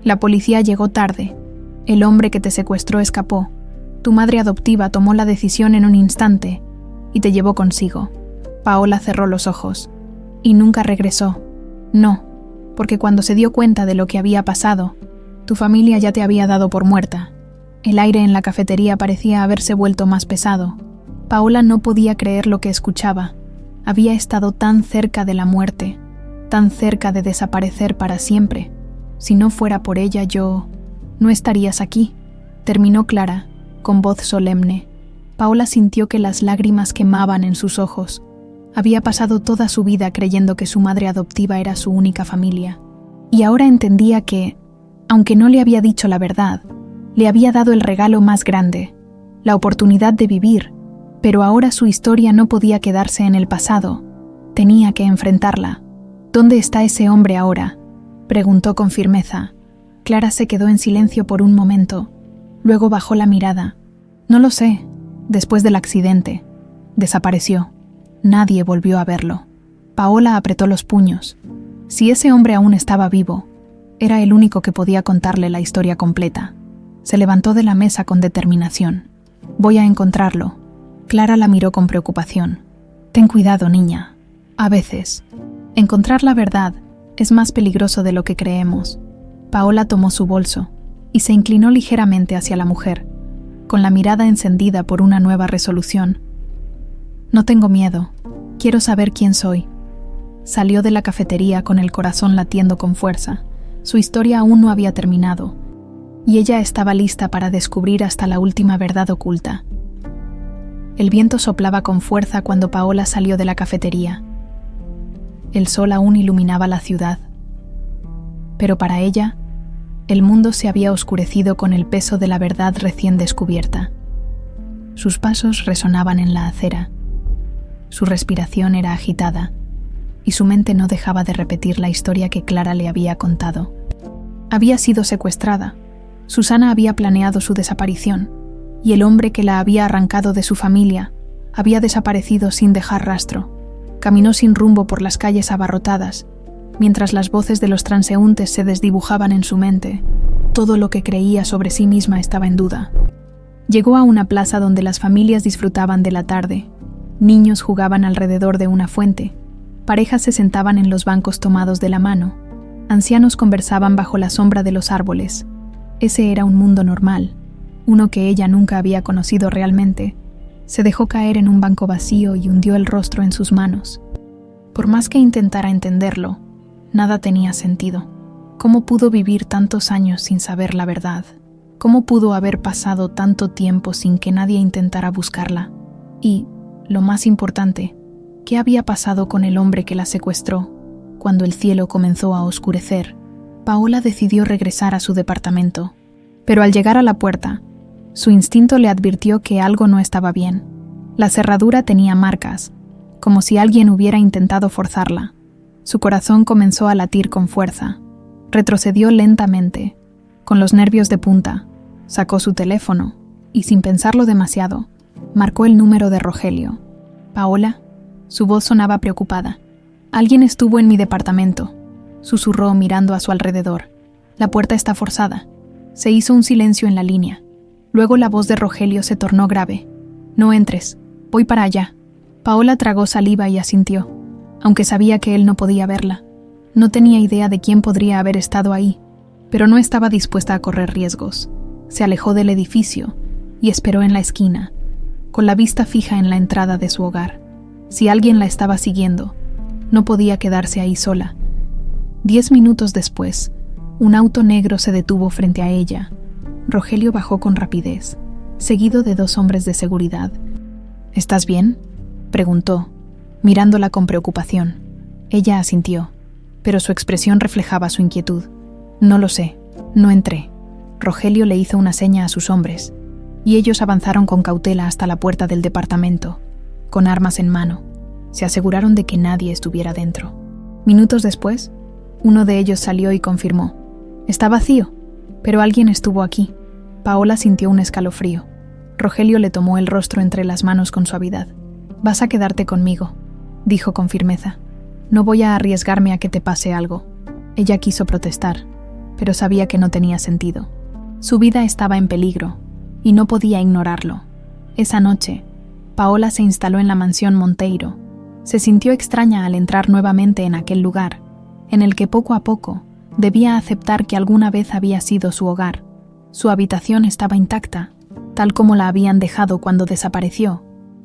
La policía llegó tarde. El hombre que te secuestró escapó. Tu madre adoptiva tomó la decisión en un instante y te llevó consigo. Paola cerró los ojos. Y nunca regresó. No, porque cuando se dio cuenta de lo que había pasado, tu familia ya te había dado por muerta. El aire en la cafetería parecía haberse vuelto más pesado. Paola no podía creer lo que escuchaba. Había estado tan cerca de la muerte, tan cerca de desaparecer para siempre. Si no fuera por ella, no estarías aquí, terminó Clara, con voz solemne. Paola sintió que las lágrimas quemaban en sus ojos. Había pasado toda su vida creyendo que su madre adoptiva era su única familia. Y ahora entendía que, aunque no le había dicho la verdad, le había dado el regalo más grande, la oportunidad de vivir, pero ahora su historia no podía quedarse en el pasado. Tenía que enfrentarla. ¿Dónde está ese hombre ahora?, preguntó con firmeza. Clara se quedó en silencio por un momento. Luego bajó la mirada. No lo sé. Después del accidente. Desapareció. Nadie volvió a verlo. Paola apretó los puños. Si ese hombre aún estaba vivo, era el único que podía contarle la historia completa. Se levantó de la mesa con determinación. Voy a encontrarlo. Clara la miró con preocupación. Ten cuidado, niña. A veces, encontrar la verdad es más peligroso de lo que creemos. Paola tomó su bolso y se inclinó ligeramente hacia la mujer, con la mirada encendida por una nueva resolución. No tengo miedo. Quiero saber quién soy. Salió de la cafetería con el corazón latiendo con fuerza. Su historia aún no había terminado, y ella estaba lista para descubrir hasta la última verdad oculta. El viento soplaba con fuerza cuando Paola salió de la cafetería. El sol aún iluminaba la ciudad. Pero para ella, el mundo se había oscurecido con el peso de la verdad recién descubierta. Sus pasos resonaban en la acera. Su respiración era agitada, y su mente no dejaba de repetir la historia que Clara le había contado. Había sido secuestrada. Susana había planeado su desaparición, y el hombre que la había arrancado de su familia había desaparecido sin dejar rastro. Caminó sin rumbo por las calles abarrotadas, mientras las voces de los transeúntes se desdibujaban en su mente. Todo lo que creía sobre sí misma estaba en duda. Llegó a una plaza donde las familias disfrutaban de la tarde. Niños jugaban alrededor de una fuente. Parejas se sentaban en los bancos tomados de la mano. Ancianos conversaban bajo la sombra de los árboles. Ese era un mundo normal, uno que ella nunca había conocido realmente. Se dejó caer en un banco vacío y hundió el rostro en sus manos. Por más que intentara entenderlo, nada tenía sentido. ¿Cómo pudo vivir tantos años sin saber la verdad? ¿Cómo pudo haber pasado tanto tiempo sin que nadie intentara buscarla? Y, lo más importante, ¿qué había pasado con el hombre que la secuestró? Cuando el cielo comenzó a oscurecer, Paola decidió regresar a su departamento. Pero al llegar a la puerta, su instinto le advirtió que algo no estaba bien. La cerradura tenía marcas, como si alguien hubiera intentado forzarla. Su corazón comenzó a latir con fuerza. Retrocedió lentamente, con los nervios de punta. Sacó su teléfono y, sin pensarlo demasiado, marcó el número de Rogelio. «Paola», su voz sonaba preocupada. «Alguien estuvo en mi departamento», susurró mirando a su alrededor. «La puerta está forzada». Se hizo un silencio en la línea. Luego la voz de Rogelio se tornó grave. «No entres, voy para allá». Paola tragó saliva y asintió, aunque sabía que él no podía verla. No tenía idea de quién podría haber estado ahí, pero no estaba dispuesta a correr riesgos. Se alejó del edificio y esperó en la esquina, con la vista fija en la entrada de su hogar. Si alguien la estaba siguiendo, no podía quedarse ahí sola. 10 minutos después, un auto negro se detuvo frente a ella. Rogelio bajó con rapidez, seguido de 2 hombres de seguridad. «¿Estás bien?», preguntó, mirándola con preocupación. Ella asintió, pero su expresión reflejaba su inquietud. «No lo sé, no entré». Rogelio le hizo una seña a sus hombres, y ellos avanzaron con cautela hasta la puerta del departamento, con armas en mano. Se aseguraron de que nadie estuviera dentro. Minutos después, uno de ellos salió y confirmó: «Está vacío, pero alguien estuvo aquí». Paola sintió un escalofrío. Rogelio le tomó el rostro entre las manos con suavidad. «Vas a quedarte conmigo», dijo con firmeza. «No voy a arriesgarme a que te pase algo». Ella quiso protestar, pero sabía que no tenía sentido. Su vida estaba en peligro, y no podía ignorarlo. Esa noche, Paola se instaló en la mansión Monteiro. Se sintió extraña al entrar nuevamente en aquel lugar, en el que poco a poco debía aceptar que alguna vez había sido su hogar. Su habitación estaba intacta, tal como la habían dejado cuando desapareció.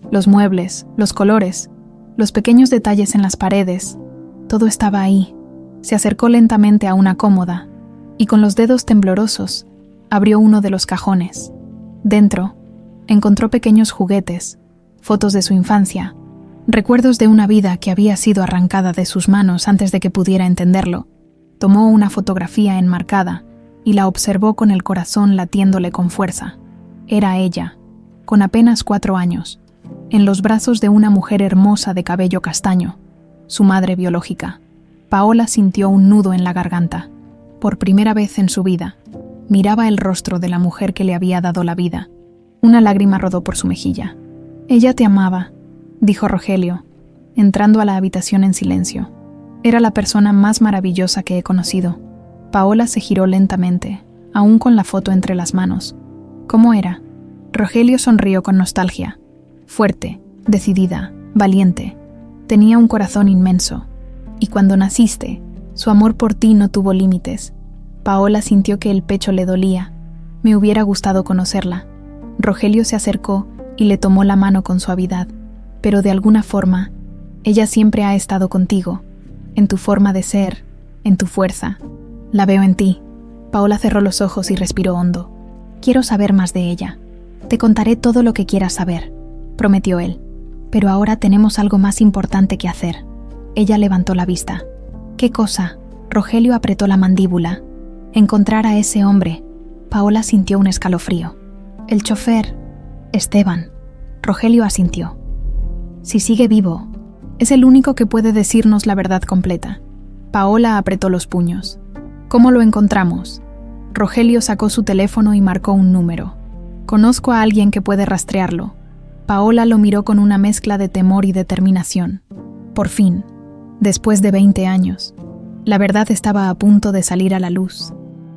Los muebles, los colores, los pequeños detalles en las paredes, todo estaba ahí. Se acercó lentamente a una cómoda y con los dedos temblorosos abrió uno de los cajones. Dentro, encontró pequeños juguetes, fotos de su infancia, recuerdos de una vida que había sido arrancada de sus manos antes de que pudiera entenderlo. Tomó una fotografía enmarcada y la observó con el corazón latiéndole con fuerza. Era ella, con apenas 4 años, en los brazos de una mujer hermosa de cabello castaño, su madre biológica. Paola sintió un nudo en la garganta. Por primera vez en su vida, miraba el rostro de la mujer que le había dado la vida. Una lágrima rodó por su mejilla. «Ella te amaba», dijo Rogelio, entrando a la habitación en silencio. «Era la persona más maravillosa que he conocido». Paola se giró lentamente, aún con la foto entre las manos. ¿Cómo era? Rogelio sonrió con nostalgia. Fuerte, decidida, valiente. Tenía un corazón inmenso. Y cuando naciste, su amor por ti no tuvo límites. Paola sintió que el pecho le dolía. Me hubiera gustado conocerla. Rogelio se acercó y le tomó la mano con suavidad. Pero de alguna forma, ella siempre ha estado contigo, en tu forma de ser, en tu fuerza. La veo en ti. Paola cerró los ojos y respiró hondo. Quiero saber más de ella. Te contaré todo lo que quieras saber, prometió él. Pero ahora tenemos algo más importante que hacer. Ella levantó la vista. ¿Qué cosa? Rogelio apretó la mandíbula. Encontrar a ese hombre. Paola sintió un escalofrío. El chofer, Esteban. Rogelio asintió. Si sigue vivo, es el único que puede decirnos la verdad completa. Paola apretó los puños. ¿Cómo lo encontramos? Rogelio sacó su teléfono y marcó un número. Conozco a alguien que puede rastrearlo. Paola lo miró con una mezcla de temor y determinación. Por fin, después de 20 años, la verdad estaba a punto de salir a la luz.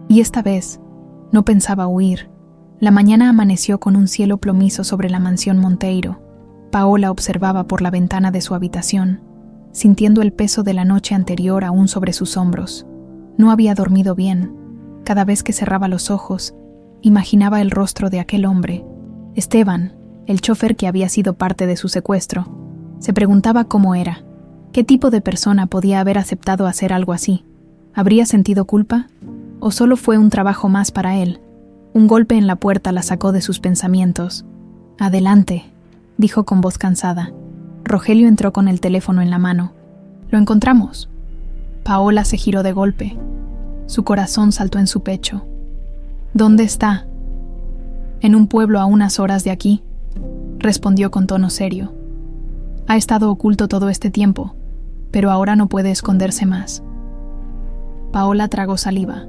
Y esta vez, no pensaba huir. La mañana amaneció con un cielo plomizo sobre la mansión Monteiro. Paola observaba por la ventana de su habitación, sintiendo el peso de la noche anterior aún sobre sus hombros. No había dormido bien. Cada vez que cerraba los ojos, imaginaba el rostro de aquel hombre, Esteban, el chofer que había sido parte de su secuestro. Se preguntaba cómo era. ¿Qué tipo de persona podía haber aceptado hacer algo así? ¿Habría sentido culpa? ¿O solo fue un trabajo más para él? Un golpe en la puerta la sacó de sus pensamientos. «Adelante», dijo con voz cansada. Rogelio entró con el teléfono en la mano. «¿Lo encontramos?» Paola se giró de golpe. Su corazón saltó en su pecho. «¿Dónde está?» «En un pueblo a unas horas de aquí», respondió con tono serio. «Ha estado oculto todo este tiempo, pero ahora no puede esconderse más». Paola tragó saliva.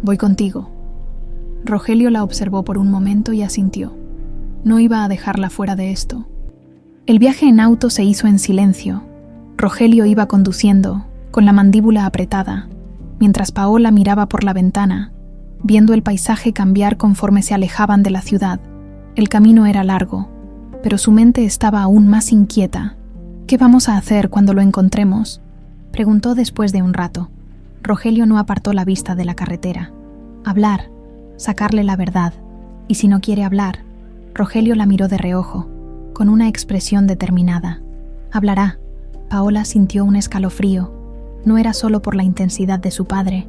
«Voy contigo». Rogelio la observó por un momento y asintió. No iba a dejarla fuera de esto. El viaje en auto se hizo en silencio. Rogelio iba conduciendo, con la mandíbula apretada, mientras Paola miraba por la ventana, viendo el paisaje cambiar conforme se alejaban de la ciudad. El camino era largo, pero su mente estaba aún más inquieta. «¿Qué vamos a hacer cuando lo encontremos?», preguntó después de un rato. Rogelio no apartó la vista de la carretera. «Hablar, sacarle la verdad. Y si no quiere hablar», Rogelio la miró de reojo, con una expresión determinada. «Hablará». Paola sintió un escalofrío. No era solo por la intensidad de su padre,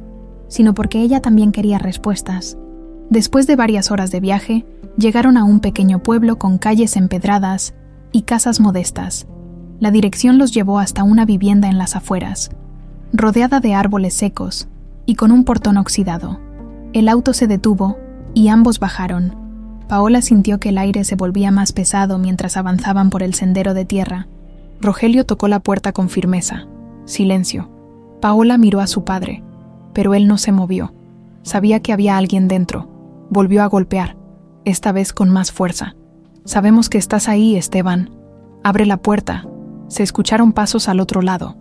sino porque ella también quería respuestas. Después de varias horas de viaje, llegaron a un pequeño pueblo con calles empedradas y casas modestas. La dirección los llevó hasta una vivienda en las afueras, rodeada de árboles secos y con un portón oxidado. El auto se detuvo y ambos bajaron. Paola sintió que el aire se volvía más pesado mientras avanzaban por el sendero de tierra. Rogelio tocó la puerta con firmeza. Silencio. Paola miró a su padre, pero él no se movió. Sabía que había alguien dentro. Volvió a golpear, esta vez con más fuerza. «Sabemos que estás ahí, Esteban. Abre la puerta». Se escucharon pasos al otro lado.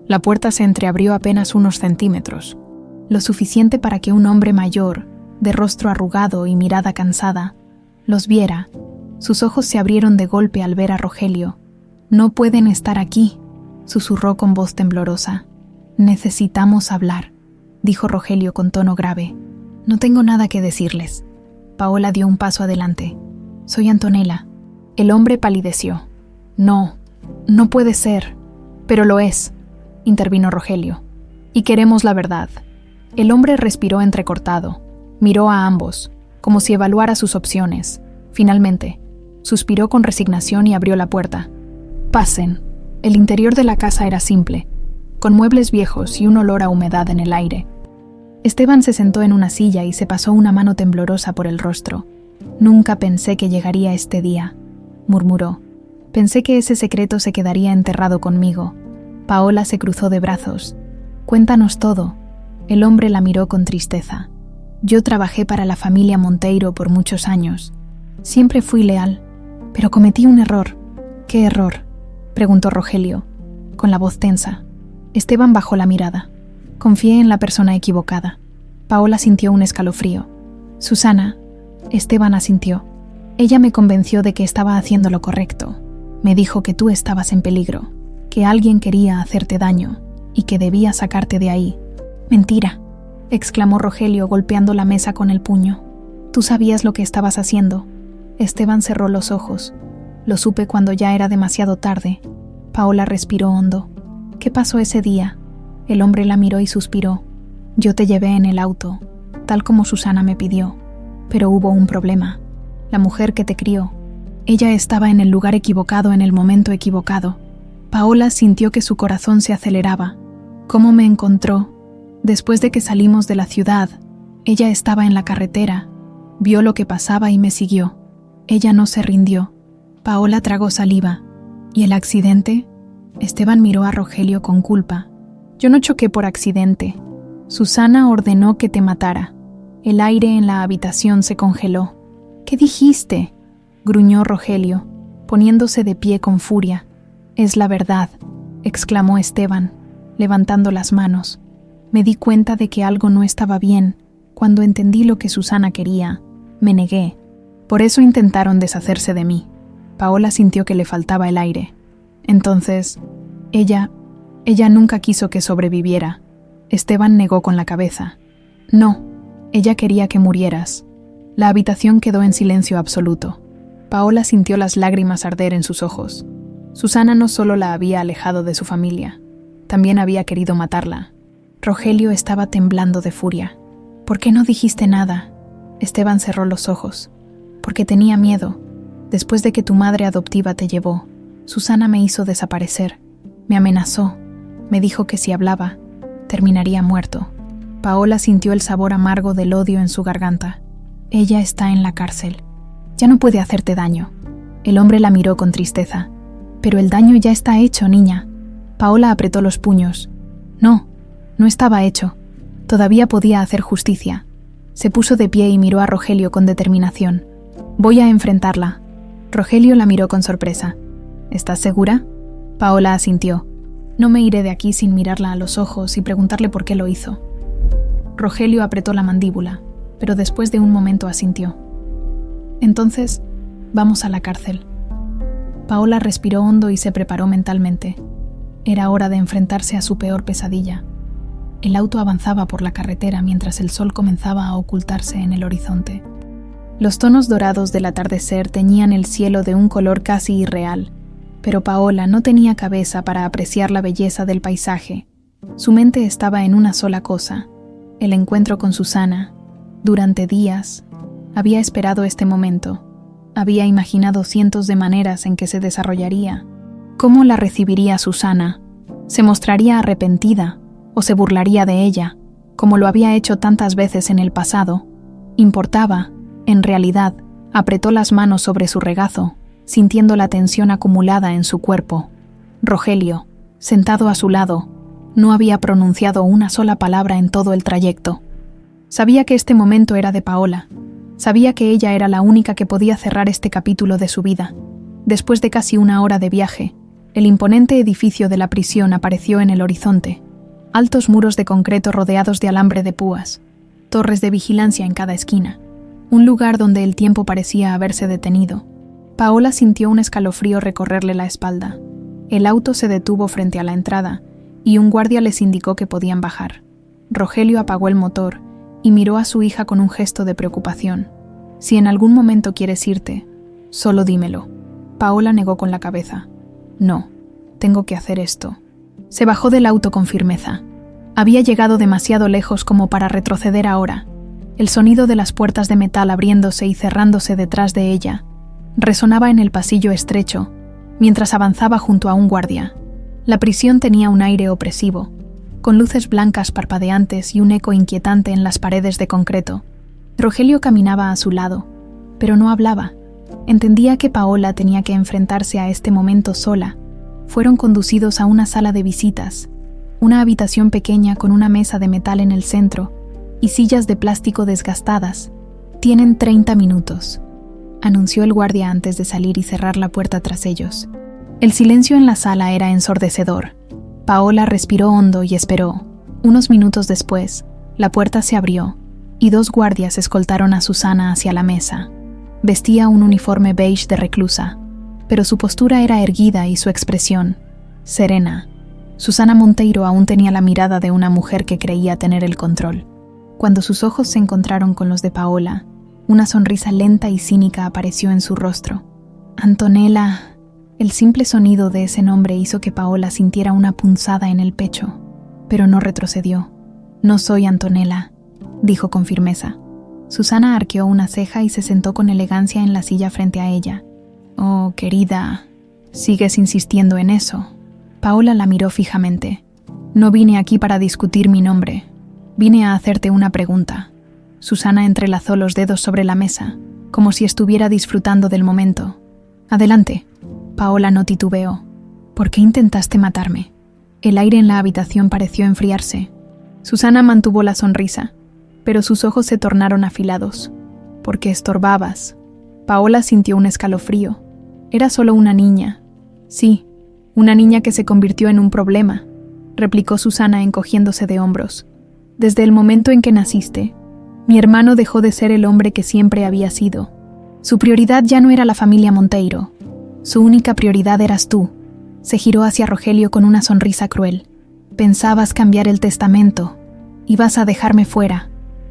La puerta se entreabrió apenas unos centímetros, lo suficiente para que un hombre mayor, de rostro arrugado y mirada cansada, los viera. Sus ojos se abrieron de golpe al ver a Rogelio. «No pueden estar aquí», susurró con voz temblorosa. «Necesitamos hablar», dijo Rogelio con tono grave. «No tengo nada que decirles». Paola dio un paso adelante. «Soy Antonella». El hombre palideció. «No, no puede ser». «Pero lo es», intervino Rogelio. «Y queremos la verdad». El hombre respiró entrecortado. Miró a ambos, como si evaluara sus opciones. Finalmente, suspiró con resignación y abrió la puerta. «Pasen». El interior de la casa era simple, con muebles viejos y un olor a humedad en el aire. Esteban se sentó en una silla y se pasó una mano temblorosa por el rostro. «Nunca pensé que llegaría este día», murmuró. «Pensé que ese secreto se quedaría enterrado conmigo». Paola se cruzó de brazos. «Cuéntanos todo». El hombre la miró con tristeza. «Yo trabajé para la familia Monteiro por muchos años. Siempre fui leal, pero cometí un error». «¿Qué error?», preguntó Rogelio, con la voz tensa. Esteban bajó la mirada. «Confié en la persona equivocada». Paola sintió un escalofrío. «Susana», Esteban asintió. «Ella me convenció de que estaba haciendo lo correcto. Me dijo que tú estabas en peligro, que alguien quería hacerte daño y que debía sacarte de ahí». «Mentira», exclamó Rogelio golpeando la mesa con el puño. «Tú sabías lo que estabas haciendo». Esteban cerró los ojos. «Lo supe cuando ya era demasiado tarde». Paola respiró hondo. «¿Qué pasó ese día?». El hombre la miró y suspiró. «Yo te llevé en el auto, tal como Susana me pidió. Pero hubo un problema. La mujer que te crió. Ella estaba en el lugar equivocado en el momento equivocado». Paola sintió que su corazón se aceleraba. «¿Cómo me encontró?». «Después de que salimos de la ciudad, ella estaba en la carretera. Vio lo que pasaba y me siguió. Ella no se rindió». Paola tragó saliva. «¿Y el accidente?». Esteban miró a Rogelio con culpa. «Yo no choqué por accidente. Susana ordenó que te matara». El aire en la habitación se congeló. «¿Qué dijiste?», gruñó Rogelio, poniéndose de pie con furia. «Es la verdad», exclamó Esteban, levantando las manos. «Me di cuenta de que algo no estaba bien cuando entendí lo que Susana quería. Me negué. Por eso intentaron deshacerse de mí». Paola sintió que le faltaba el aire. «Entonces, ella nunca quiso que sobreviviera». Esteban negó con la cabeza. «No, ella quería que murieras». La habitación quedó en silencio absoluto. Paola sintió las lágrimas arder en sus ojos. Susana no solo la había alejado de su familia, también había querido matarla. Rogelio estaba temblando de furia. «¿Por qué no dijiste nada?». Esteban cerró los ojos. «Porque tenía miedo. Después de que tu madre adoptiva te llevó, Susana me hizo desaparecer. Me amenazó. Me dijo que si hablaba, terminaría muerto». Paola sintió el sabor amargo del odio en su garganta. «Ella está en la cárcel. Ya no puede hacerte daño». El hombre la miró con tristeza. «Pero el daño ya está hecho, niña». Paola apretó los puños. No estaba hecho. Todavía podía hacer justicia. Se puso de pie y miró a Rogelio con determinación. «Voy a enfrentarla». Rogelio la miró con sorpresa. «¿Estás segura?». Paola asintió. «No me iré de aquí sin mirarla a los ojos y preguntarle por qué lo hizo». Rogelio apretó la mandíbula, pero después de un momento asintió. «Entonces, vamos a la cárcel». Paola respiró hondo y se preparó mentalmente. Era hora de enfrentarse a su peor pesadilla. El auto avanzaba por la carretera mientras el sol comenzaba a ocultarse en el horizonte. Los tonos dorados del atardecer teñían el cielo de un color casi irreal, pero Paola no tenía cabeza para apreciar la belleza del paisaje. Su mente estaba en una sola cosa: el encuentro con Susana. Durante días, había esperado este momento. Había imaginado cientos de maneras en que se desarrollaría. ¿Cómo la recibiría Susana? ¿Se mostraría arrepentida o se burlaría de ella, como lo había hecho tantas veces en el pasado? ¿Importaba? En realidad, apretó las manos sobre su regazo, sintiendo la tensión acumulada en su cuerpo. Rogelio, sentado a su lado, no había pronunciado una sola palabra en todo el trayecto. Sabía que este momento era de Paola. Sabía que ella era la única que podía cerrar este capítulo de su vida. Después de casi una hora de viaje, el imponente edificio de la prisión apareció en el horizonte. Altos muros de concreto rodeados de alambre de púas, torres de vigilancia en cada esquina. un lugar donde el tiempo parecía haberse detenido. Paola sintió un escalofrío recorrerle la espalda. El auto se detuvo frente a la entrada y un guardia les indicó que podían bajar. Rogelio apagó el motor y miró a su hija con un gesto de preocupación. «Si en algún momento quieres irte, solo dímelo». Paola negó con la cabeza. «No, tengo que hacer esto». Se bajó del auto con firmeza. Había llegado demasiado lejos como para retroceder ahora. El sonido de las puertas de metal abriéndose y cerrándose detrás de ella resonaba en el pasillo estrecho, mientras avanzaba junto a un guardia. La prisión tenía un aire opresivo, con luces blancas parpadeantes y un eco inquietante en las paredes de concreto. Rogelio caminaba a su lado, pero no hablaba. Entendía que Paola tenía que enfrentarse a este momento sola. Fueron conducidos a una sala de visitas, una habitación pequeña con una mesa de metal en el centro y sillas de plástico desgastadas. «Tienen 30 minutos», anunció el guardia antes de salir y cerrar la puerta tras ellos. El silencio en la sala era ensordecedor. Paola respiró hondo y esperó. Unos minutos después, la puerta se abrió y 2 guardias escoltaron a Susana hacia la mesa. Vestía un uniforme beige de reclusa, pero su postura era erguida y su expresión serena. Susana Monteiro aún tenía la mirada de una mujer que creía tener el control. Cuando sus ojos se encontraron con los de Paola, una sonrisa lenta y cínica apareció en su rostro. «Antonella». El simple sonido de ese nombre hizo que Paola sintiera una punzada en el pecho, pero no retrocedió. «No soy Antonella», dijo con firmeza. Susana arqueó una ceja y se sentó con elegancia en la silla frente a ella. «Oh, querida, ¿sigues insistiendo en eso?» Paola la miró fijamente. «No vine aquí para discutir mi nombre. Vine a hacerte una pregunta». Susana entrelazó los dedos sobre la mesa, como si estuviera disfrutando del momento. «Adelante». Paola no titubeó. «¿Por qué intentaste matarme?» El aire en la habitación pareció enfriarse. Susana mantuvo la sonrisa, pero sus ojos se tornaron afilados. «Porque estorbabas». Paola sintió un escalofrío. Era solo una niña. «Sí, una niña que se convirtió en un problema», replicó Susana encogiéndose de hombros. «Desde el momento en que naciste, mi hermano dejó de ser el hombre que siempre había sido. Su prioridad ya no era la familia Monteiro. Su única prioridad eras tú». Se giró hacia Rogelio con una sonrisa cruel. «Pensabas cambiar el testamento. Ibas a dejarme fuera».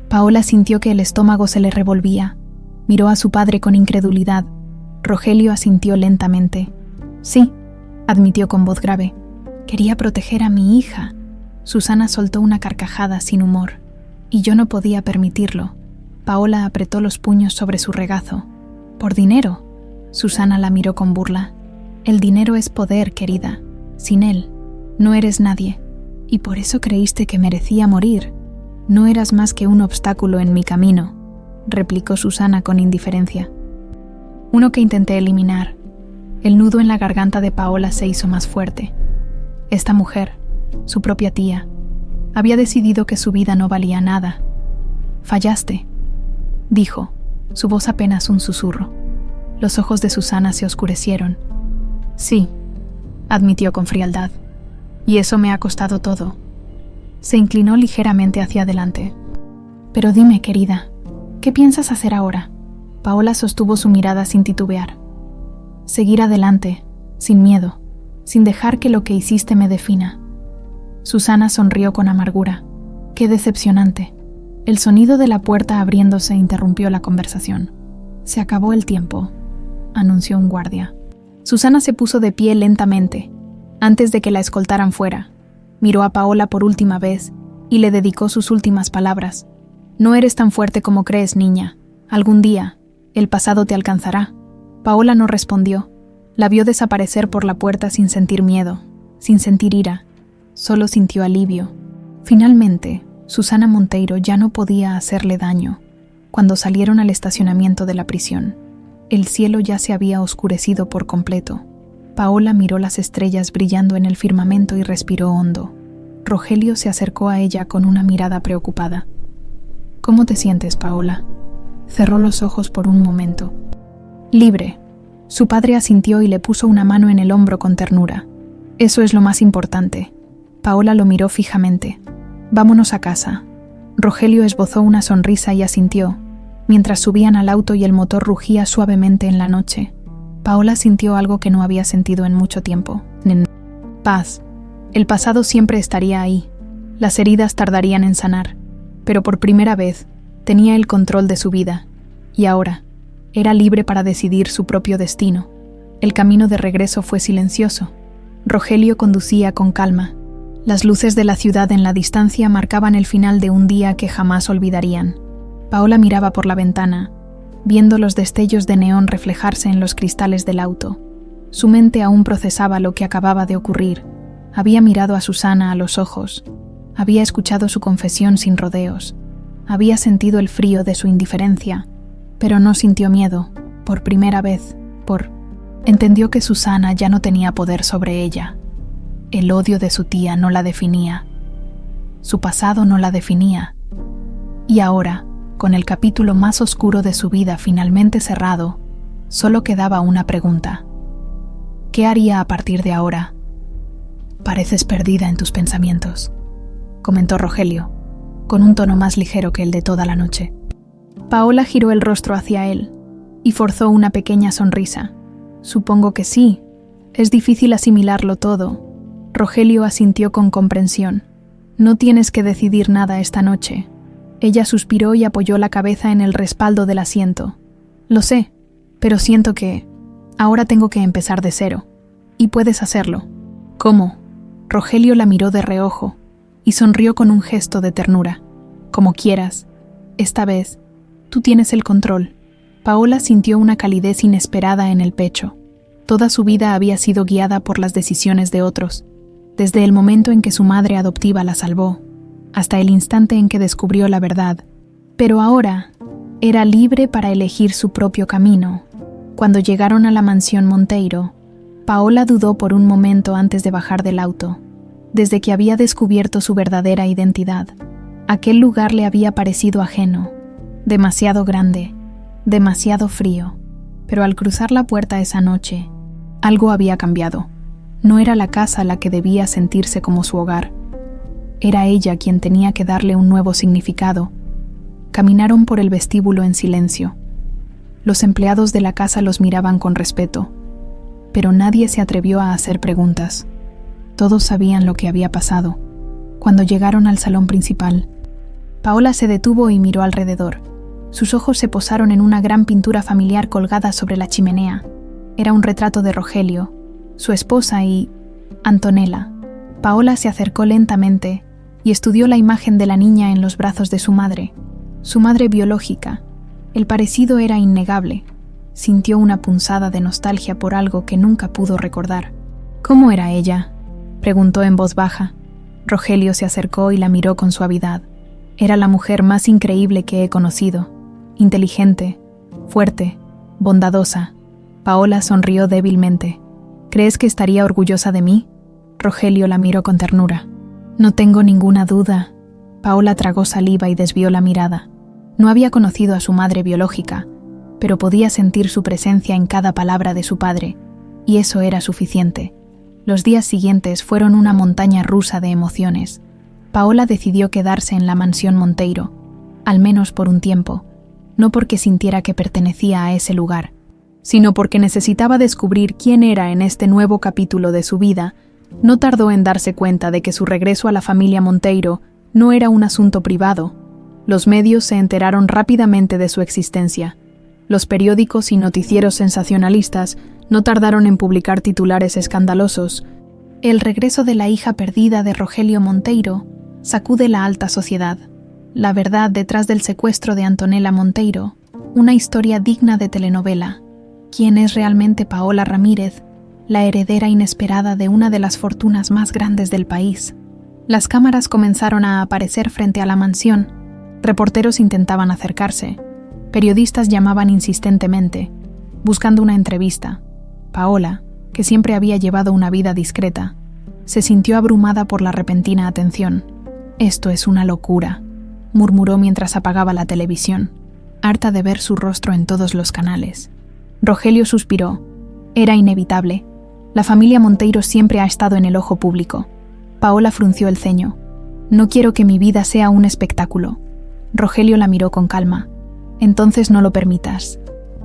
Paola sintió que el estómago se le revolvía. Miró a su padre con incredulidad. Rogelio asintió lentamente. «Sí», admitió con voz grave. «Quería proteger a mi hija». Susana soltó una carcajada sin humor. «Y yo no podía permitirlo». Paola apretó los puños sobre su regazo. «¿Por dinero?» Susana la miró con burla. «El dinero es poder, querida. Sin él, no eres nadie. Y por eso creíste que merecía morir. No eras más que un obstáculo en mi camino», replicó Susana con indiferencia. «Uno que intenté eliminar». El nudo en la garganta de Paola se hizo más fuerte. Esta mujer, su propia tía, había decidido que su vida no valía nada. «Fallaste», dijo, su voz apenas un susurro. Los ojos de Susana se oscurecieron. «Sí», admitió con frialdad, «y eso me ha costado todo». Se inclinó ligeramente hacia adelante. «Pero dime, querida, ¿qué piensas hacer ahora?» Paola sostuvo su mirada sin titubear. «Seguir adelante, sin miedo, sin dejar que lo que hiciste me defina». Susana sonrió con amargura. «Qué decepcionante». El sonido de la puerta abriéndose interrumpió la conversación. «Se acabó el tiempo», anunció un guardia. Susana se puso de pie lentamente, antes de que la escoltaran fuera. Miró a Paola por última vez y le dedicó sus últimas palabras. «No eres tan fuerte como crees, niña. Algún día, el pasado te alcanzará». Paola no respondió. La vio desaparecer por la puerta sin sentir miedo, sin sentir ira. Solo sintió alivio. Finalmente, Susana Monteiro ya no podía hacerle daño. Cuando salieron al estacionamiento de la prisión, el cielo ya se había oscurecido por completo. Paola miró las estrellas brillando en el firmamento y respiró hondo. Rogelio se acercó a ella con una mirada preocupada. «¿Cómo te sientes, Paola?» Cerró los ojos por un momento. «Libre». Su padre asintió y le puso una mano en el hombro con ternura. «Eso es lo más importante». Paola lo miró fijamente. «Vámonos a casa». Rogelio esbozó una sonrisa y asintió. Mientras subían al auto y el motor rugía suavemente en la noche, Paola sintió algo que no había sentido en mucho tiempo. Paz. El pasado siempre estaría ahí. Las heridas tardarían en sanar, pero por primera vez tenía el control de su vida, y ahora era libre para decidir su propio destino. El camino de regreso fue silencioso. Rogelio conducía con calma. Las luces de la ciudad en la distancia marcaban el final de un día que jamás olvidarían. Paola miraba por la ventana, viendo los destellos de neón reflejarse en los cristales del auto. Su mente aún procesaba lo que acababa de ocurrir. Había mirado a Susana a los ojos. Había escuchado su confesión sin rodeos. Había sentido el frío de su indiferencia, pero no sintió miedo, por primera vez, Entendió que Susana ya no tenía poder sobre ella. El odio de su tía no la definía. Su pasado no la definía. Y ahora, con el capítulo más oscuro de su vida finalmente cerrado, solo quedaba una pregunta. ¿Qué haría a partir de ahora? «Pareces perdida en tus pensamientos», comentó Rogelio, con un tono más ligero que el de toda la noche. Paola giró el rostro hacia él y forzó una pequeña sonrisa. «Supongo que sí. Es difícil asimilarlo todo». Rogelio asintió con comprensión. «No tienes que decidir nada esta noche». Ella suspiró y apoyó la cabeza en el respaldo del asiento. «Lo sé, pero siento que ahora tengo que empezar de cero. Y puedes hacerlo». «¿Cómo?». Rogelio la miró de reojo y sonrió con un gesto de ternura. «Como quieras. Esta vez, tú tienes el control». Paola sintió una calidez inesperada en el pecho. Toda su vida había sido guiada por las decisiones de otros, desde el momento en que su madre adoptiva la salvó, hasta el instante en que descubrió la verdad. Pero ahora era libre para elegir su propio camino. Cuando llegaron a la mansión Monteiro, Paola dudó por un momento antes de bajar del auto. Desde que había descubierto su verdadera identidad, aquel lugar le había parecido ajeno, demasiado grande, demasiado frío. Pero al cruzar la puerta esa noche, algo había cambiado. No era la casa la que debía sentirse como su hogar. Era ella quien tenía que darle un nuevo significado. Caminaron por el vestíbulo en silencio. Los empleados de la casa los miraban con respeto, pero nadie se atrevió a hacer preguntas. Todos sabían lo que había pasado. Cuando llegaron al salón principal, Paola se detuvo y miró alrededor. Sus ojos se posaron en una gran pintura familiar colgada sobre la chimenea. Era un retrato de Rogelio, su esposa y Antonella. Paola se acercó lentamente y estudió la imagen de la niña en los brazos de su madre biológica. El parecido era innegable. Sintió una punzada de nostalgia por algo que nunca pudo recordar. «¿Cómo era ella?», preguntó en voz baja. Rogelio se acercó y la miró con suavidad. «Era la mujer más increíble que he conocido. Inteligente, fuerte, bondadosa». Paola sonrió débilmente. «¿Crees que estaría orgullosa de mí?». Rogelio la miró con ternura. «No tengo ninguna duda». Paola tragó saliva y desvió la mirada. No había conocido a su madre biológica, pero podía sentir su presencia en cada palabra de su padre, y eso era suficiente. Los días siguientes fueron una montaña rusa de emociones. Paola decidió quedarse en la mansión Monteiro, al menos por un tiempo, no porque sintiera que pertenecía a ese lugar, sino porque necesitaba descubrir quién era en este nuevo capítulo de su vida. No tardó en darse cuenta de que su regreso a la familia Monteiro no era un asunto privado. Los medios se enteraron rápidamente de su existencia. Los periódicos y noticieros sensacionalistas no tardaron en publicar titulares escandalosos. El regreso de la hija perdida de Rogelio Monteiro sacude la alta sociedad. La verdad detrás del secuestro de Antonella Monteiro, una historia digna de telenovela. ¿Quién es realmente Paola Ramírez, la heredera inesperada de una de las fortunas más grandes del país? Las cámaras comenzaron a aparecer frente a la mansión. Reporteros intentaban acercarse. Periodistas llamaban insistentemente, buscando una entrevista. Paola, que siempre había llevado una vida discreta, se sintió abrumada por la repentina atención. «Esto es una locura», murmuró mientras apagaba la televisión, harta de ver su rostro en todos los canales. Rogelio suspiró. Era inevitable. La familia Monteiro siempre ha estado en el ojo público. Paola frunció el ceño. «No quiero que mi vida sea un espectáculo». Rogelio la miró con calma. Entonces no lo permitas.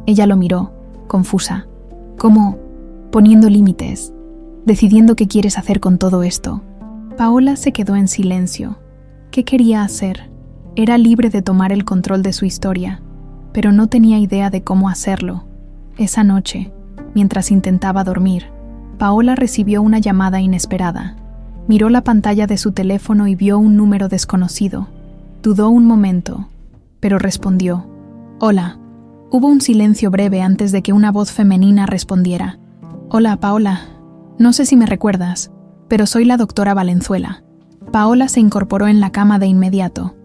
Ella lo miró, confusa. ¿Cómo? Poniendo límites, decidiendo qué quieres hacer con todo esto. Paola se quedó en silencio. ¿Qué quería hacer? Era libre de tomar el control de su historia, pero no tenía idea de cómo hacerlo. Esa noche, mientras intentaba dormir, Paola recibió una llamada inesperada. Miró la pantalla de su teléfono y vio un número desconocido. Dudó un momento, pero respondió. Hola. Hubo un silencio breve antes de que una voz femenina respondiera. Hola, Paola. No sé si me recuerdas, pero soy la doctora Valenzuela. Paola se incorporó en la cama de inmediato.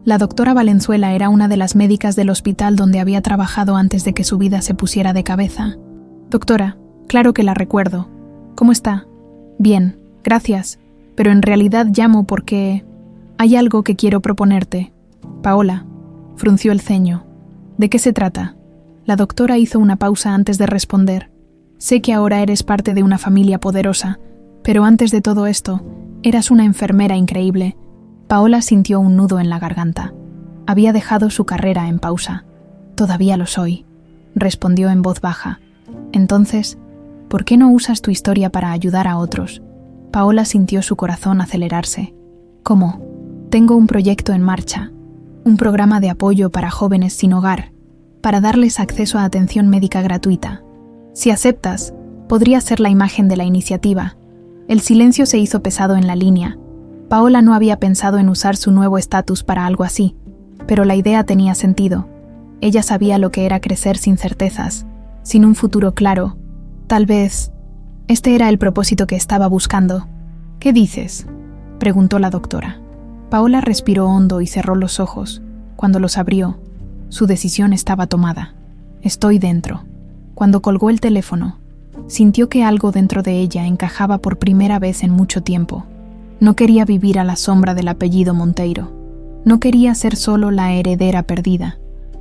La doctora Valenzuela era una de las médicas del hospital donde había trabajado antes de que su vida se pusiera de cabeza. Doctora, claro que la recuerdo. ¿Cómo está? Bien, gracias, pero en realidad llamo porque hay algo que quiero proponerte. Paola frunció el ceño. ¿De qué se trata? La doctora hizo una pausa antes de responder. Sé que ahora eres parte de una familia poderosa, pero antes de todo esto, eras una enfermera increíble. Paola sintió un nudo en la garganta. Había dejado su carrera en pausa. Todavía lo soy, respondió en voz baja. Entonces, ¿por qué no usas tu historia para ayudar a otros? Paola sintió su corazón acelerarse. ¿Cómo? Tengo un proyecto en marcha, un programa de apoyo para jóvenes sin hogar, para darles acceso a atención médica gratuita. Si aceptas, podría ser la imagen de la iniciativa. El silencio se hizo pesado en la línea. Paola no había pensado en usar su nuevo estatus para algo así, pero la idea tenía sentido. Ella sabía lo que era crecer sin certezas, sin un futuro claro. Tal vez este era el propósito que estaba buscando. ¿Qué dices?, preguntó la doctora. Paola respiró hondo y cerró los ojos. Cuando los abrió, su decisión estaba tomada. Estoy dentro. Cuando colgó el teléfono, sintió que algo dentro de ella encajaba por primera vez en mucho tiempo. No quería vivir a la sombra del apellido Monteiro. No quería ser solo la heredera perdida.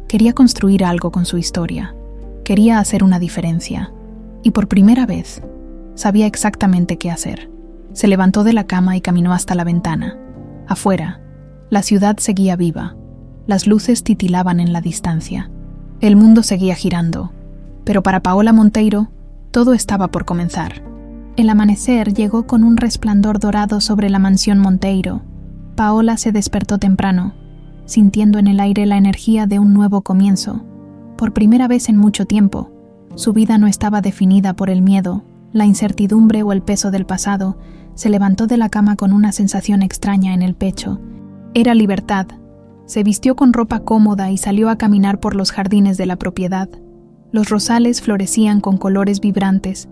Quería construir algo con su historia. Quería hacer una diferencia. Y por primera vez, sabía exactamente qué hacer. Se levantó de la cama y caminó hasta la ventana. Afuera, la ciudad seguía viva. Las luces titilaban en la distancia. El mundo seguía girando. Pero para Paola Monteiro, todo estaba por comenzar. El amanecer llegó con un resplandor dorado sobre la mansión Monteiro. Paola se despertó temprano, sintiendo en el aire la energía de un nuevo comienzo. Por primera vez en mucho tiempo, su vida no estaba definida por el miedo, la incertidumbre o el peso del pasado. Se levantó de la cama con una sensación extraña en el pecho. Era libertad. Se vistió con ropa cómoda y salió a caminar por los jardines de la propiedad. Los rosales florecían con colores vibrantes,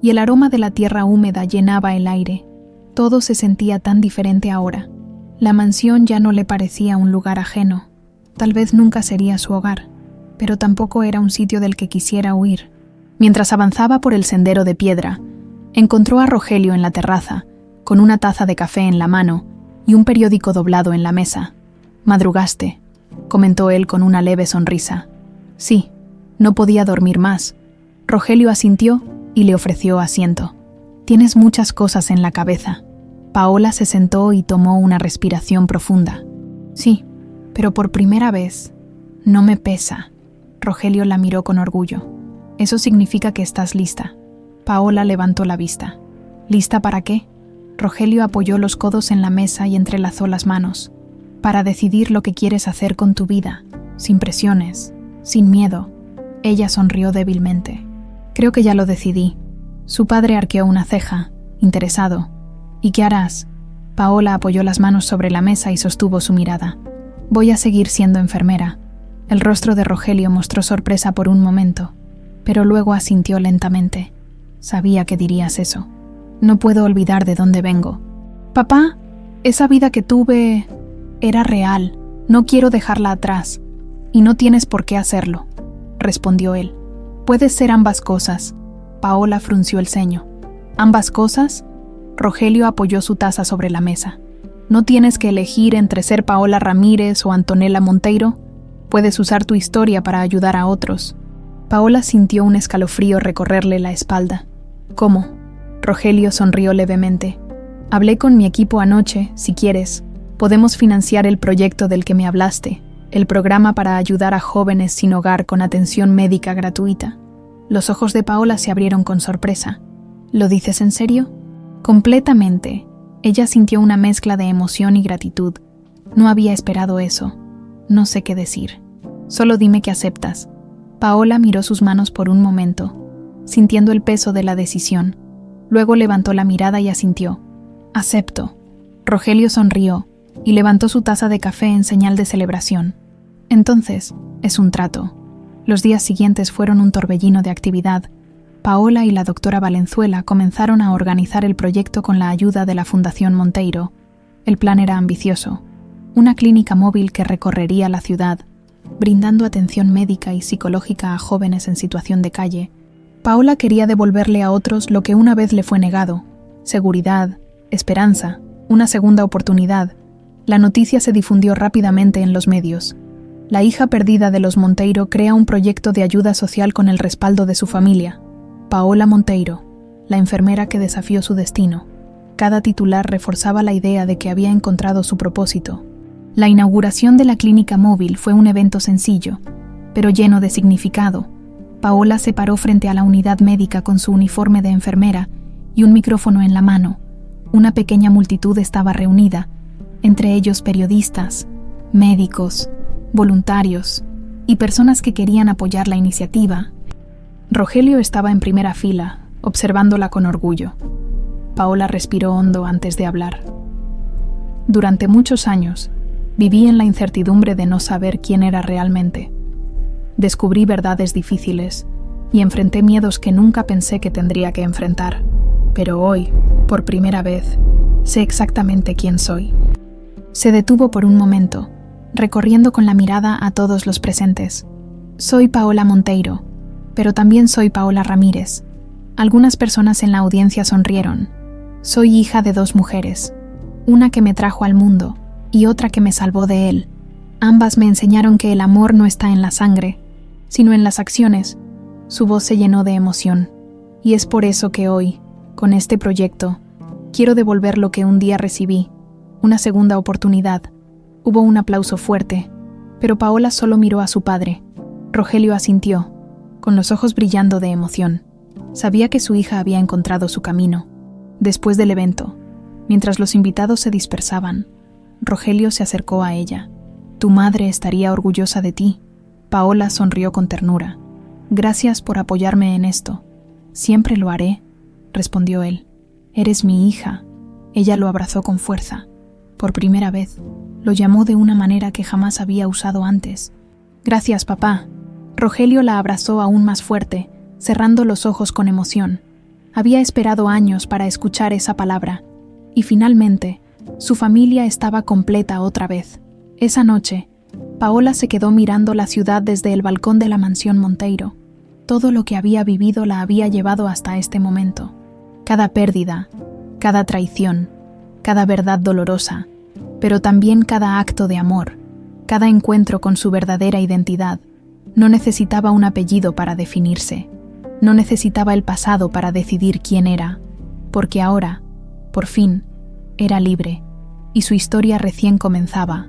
y el aroma de la tierra húmeda llenaba el aire. Todo se sentía tan diferente ahora. La mansión ya no le parecía un lugar ajeno. Tal vez nunca sería su hogar, pero tampoco era un sitio del que quisiera huir. Mientras avanzaba por el sendero de piedra, encontró a Rogelio en la terraza, con una taza de café en la mano y un periódico doblado en la mesa. «Madrugaste», comentó él con una leve sonrisa. «Sí, no podía dormir más». Rogelio asintió y le ofreció asiento. «Tienes muchas cosas en la cabeza». Paola se sentó y tomó una respiración profunda. «Sí, pero por primera vez no me pesa». Rogelio la miró con orgullo. «Eso significa que estás lista». Paola levantó la vista. «¿Lista para qué?». Rogelio apoyó los codos en la mesa y entrelazó las manos. «Para decidir lo que quieres hacer con tu vida, sin presiones, sin miedo». Ella sonrió débilmente. «Creo que ya lo decidí». Su padre arqueó una ceja, interesado. «¿Y qué harás?». Paola apoyó las manos sobre la mesa y sostuvo su mirada. «Voy a seguir siendo enfermera». El rostro de Rogelio mostró sorpresa por un momento, pero luego asintió lentamente. «Sabía que dirías eso. No puedo olvidar de dónde vengo». «Papá, esa vida que tuve era real. No quiero dejarla atrás. Y no tienes por qué hacerlo», respondió él. «Puedes ser ambas cosas». Paola frunció el ceño. «¿Ambas cosas?». Rogelio apoyó su taza sobre la mesa. «No tienes que elegir entre ser Paola Ramírez o Antonella Monteiro. Puedes usar tu historia para ayudar a otros». Paola sintió un escalofrío recorrerle la espalda. «¿Cómo?». Rogelio sonrió levemente. «Hablé con mi equipo anoche, si quieres. Podemos financiar el proyecto del que me hablaste. el programa para ayudar a jóvenes sin hogar con atención médica gratuita. Los ojos de Paola se abrieron con sorpresa. ¿Lo dices en serio? Completamente. Ella sintió una mezcla de emoción y gratitud. No había esperado eso. No sé qué decir. Solo dime que aceptas. Paola miró sus manos por un momento, sintiendo el peso de la decisión. Luego levantó la mirada y asintió. Acepto. Rogelio sonrió y levantó su taza de café en señal de celebración. Entonces, es un trato. Los días siguientes fueron un torbellino de actividad. Paola y la doctora Valenzuela comenzaron a organizar el proyecto con la ayuda de la Fundación Monteiro. El plan era ambicioso. Una clínica móvil que recorrería la ciudad, brindando atención médica y psicológica a jóvenes en situación de calle. Paola quería devolverle a otros lo que una vez le fue negado: seguridad, esperanza, una segunda oportunidad. La noticia se difundió rápidamente en los medios. La hija perdida de los Monteiro crea un proyecto de ayuda social con el respaldo de su familia. Paola Monteiro, la enfermera que desafió su destino. Cada titular reforzaba la idea de que había encontrado su propósito. La inauguración de la clínica móvil fue un evento sencillo, pero lleno de significado. Paola se paró frente a la unidad médica con su uniforme de enfermera y un micrófono en la mano. Una pequeña multitud estaba reunida, entre ellos periodistas, médicos, voluntarios y personas que querían apoyar la iniciativa. Rogelio estaba en primera fila, observándola con orgullo. Paola respiró hondo antes de hablar. Durante muchos años, viví en la incertidumbre de no saber quién era realmente. Descubrí verdades difíciles y enfrenté miedos que nunca pensé que tendría que enfrentar. Pero hoy, por primera vez, sé exactamente quién soy. Se detuvo por un momento, recorriendo con la mirada a todos los presentes. Soy Paola Monteiro, pero también soy Paola Ramírez. Algunas personas en la audiencia sonrieron. Soy hija de 2 mujeres, una que me trajo al mundo y otra que me salvó de él. Ambas me enseñaron que el amor no está en la sangre, sino en las acciones. Su voz se llenó de emoción. Y es por eso que hoy, con este proyecto, quiero devolver lo que un día recibí, una segunda oportunidad. Hubo un aplauso fuerte, pero Paola solo miró a su padre. Rogelio asintió, con los ojos brillando de emoción. Sabía que su hija había encontrado su camino. Después del evento, mientras los invitados se dispersaban, Rogelio se acercó a ella. Tu madre estaría orgullosa de ti. Paola sonrió con ternura. Gracias por apoyarme en esto. Siempre lo haré, respondió él. Eres mi hija. Ella lo abrazó con fuerza. Por primera vez, lo llamó de una manera que jamás había usado antes. Gracias, papá. Rogelio la abrazó aún más fuerte, cerrando los ojos con emoción. Había esperado años para escuchar esa palabra. Y finalmente, su familia estaba completa otra vez. Esa noche, Paola se quedó mirando la ciudad desde el balcón de la mansión Monteiro. Todo lo que había vivido la había llevado hasta este momento. Cada pérdida, cada traición, cada verdad dolorosa, pero también cada acto de amor, cada encuentro con su verdadera identidad. No necesitaba un apellido para definirse. No necesitaba el pasado para decidir quién era, porque ahora, por fin, era libre, y su historia recién comenzaba.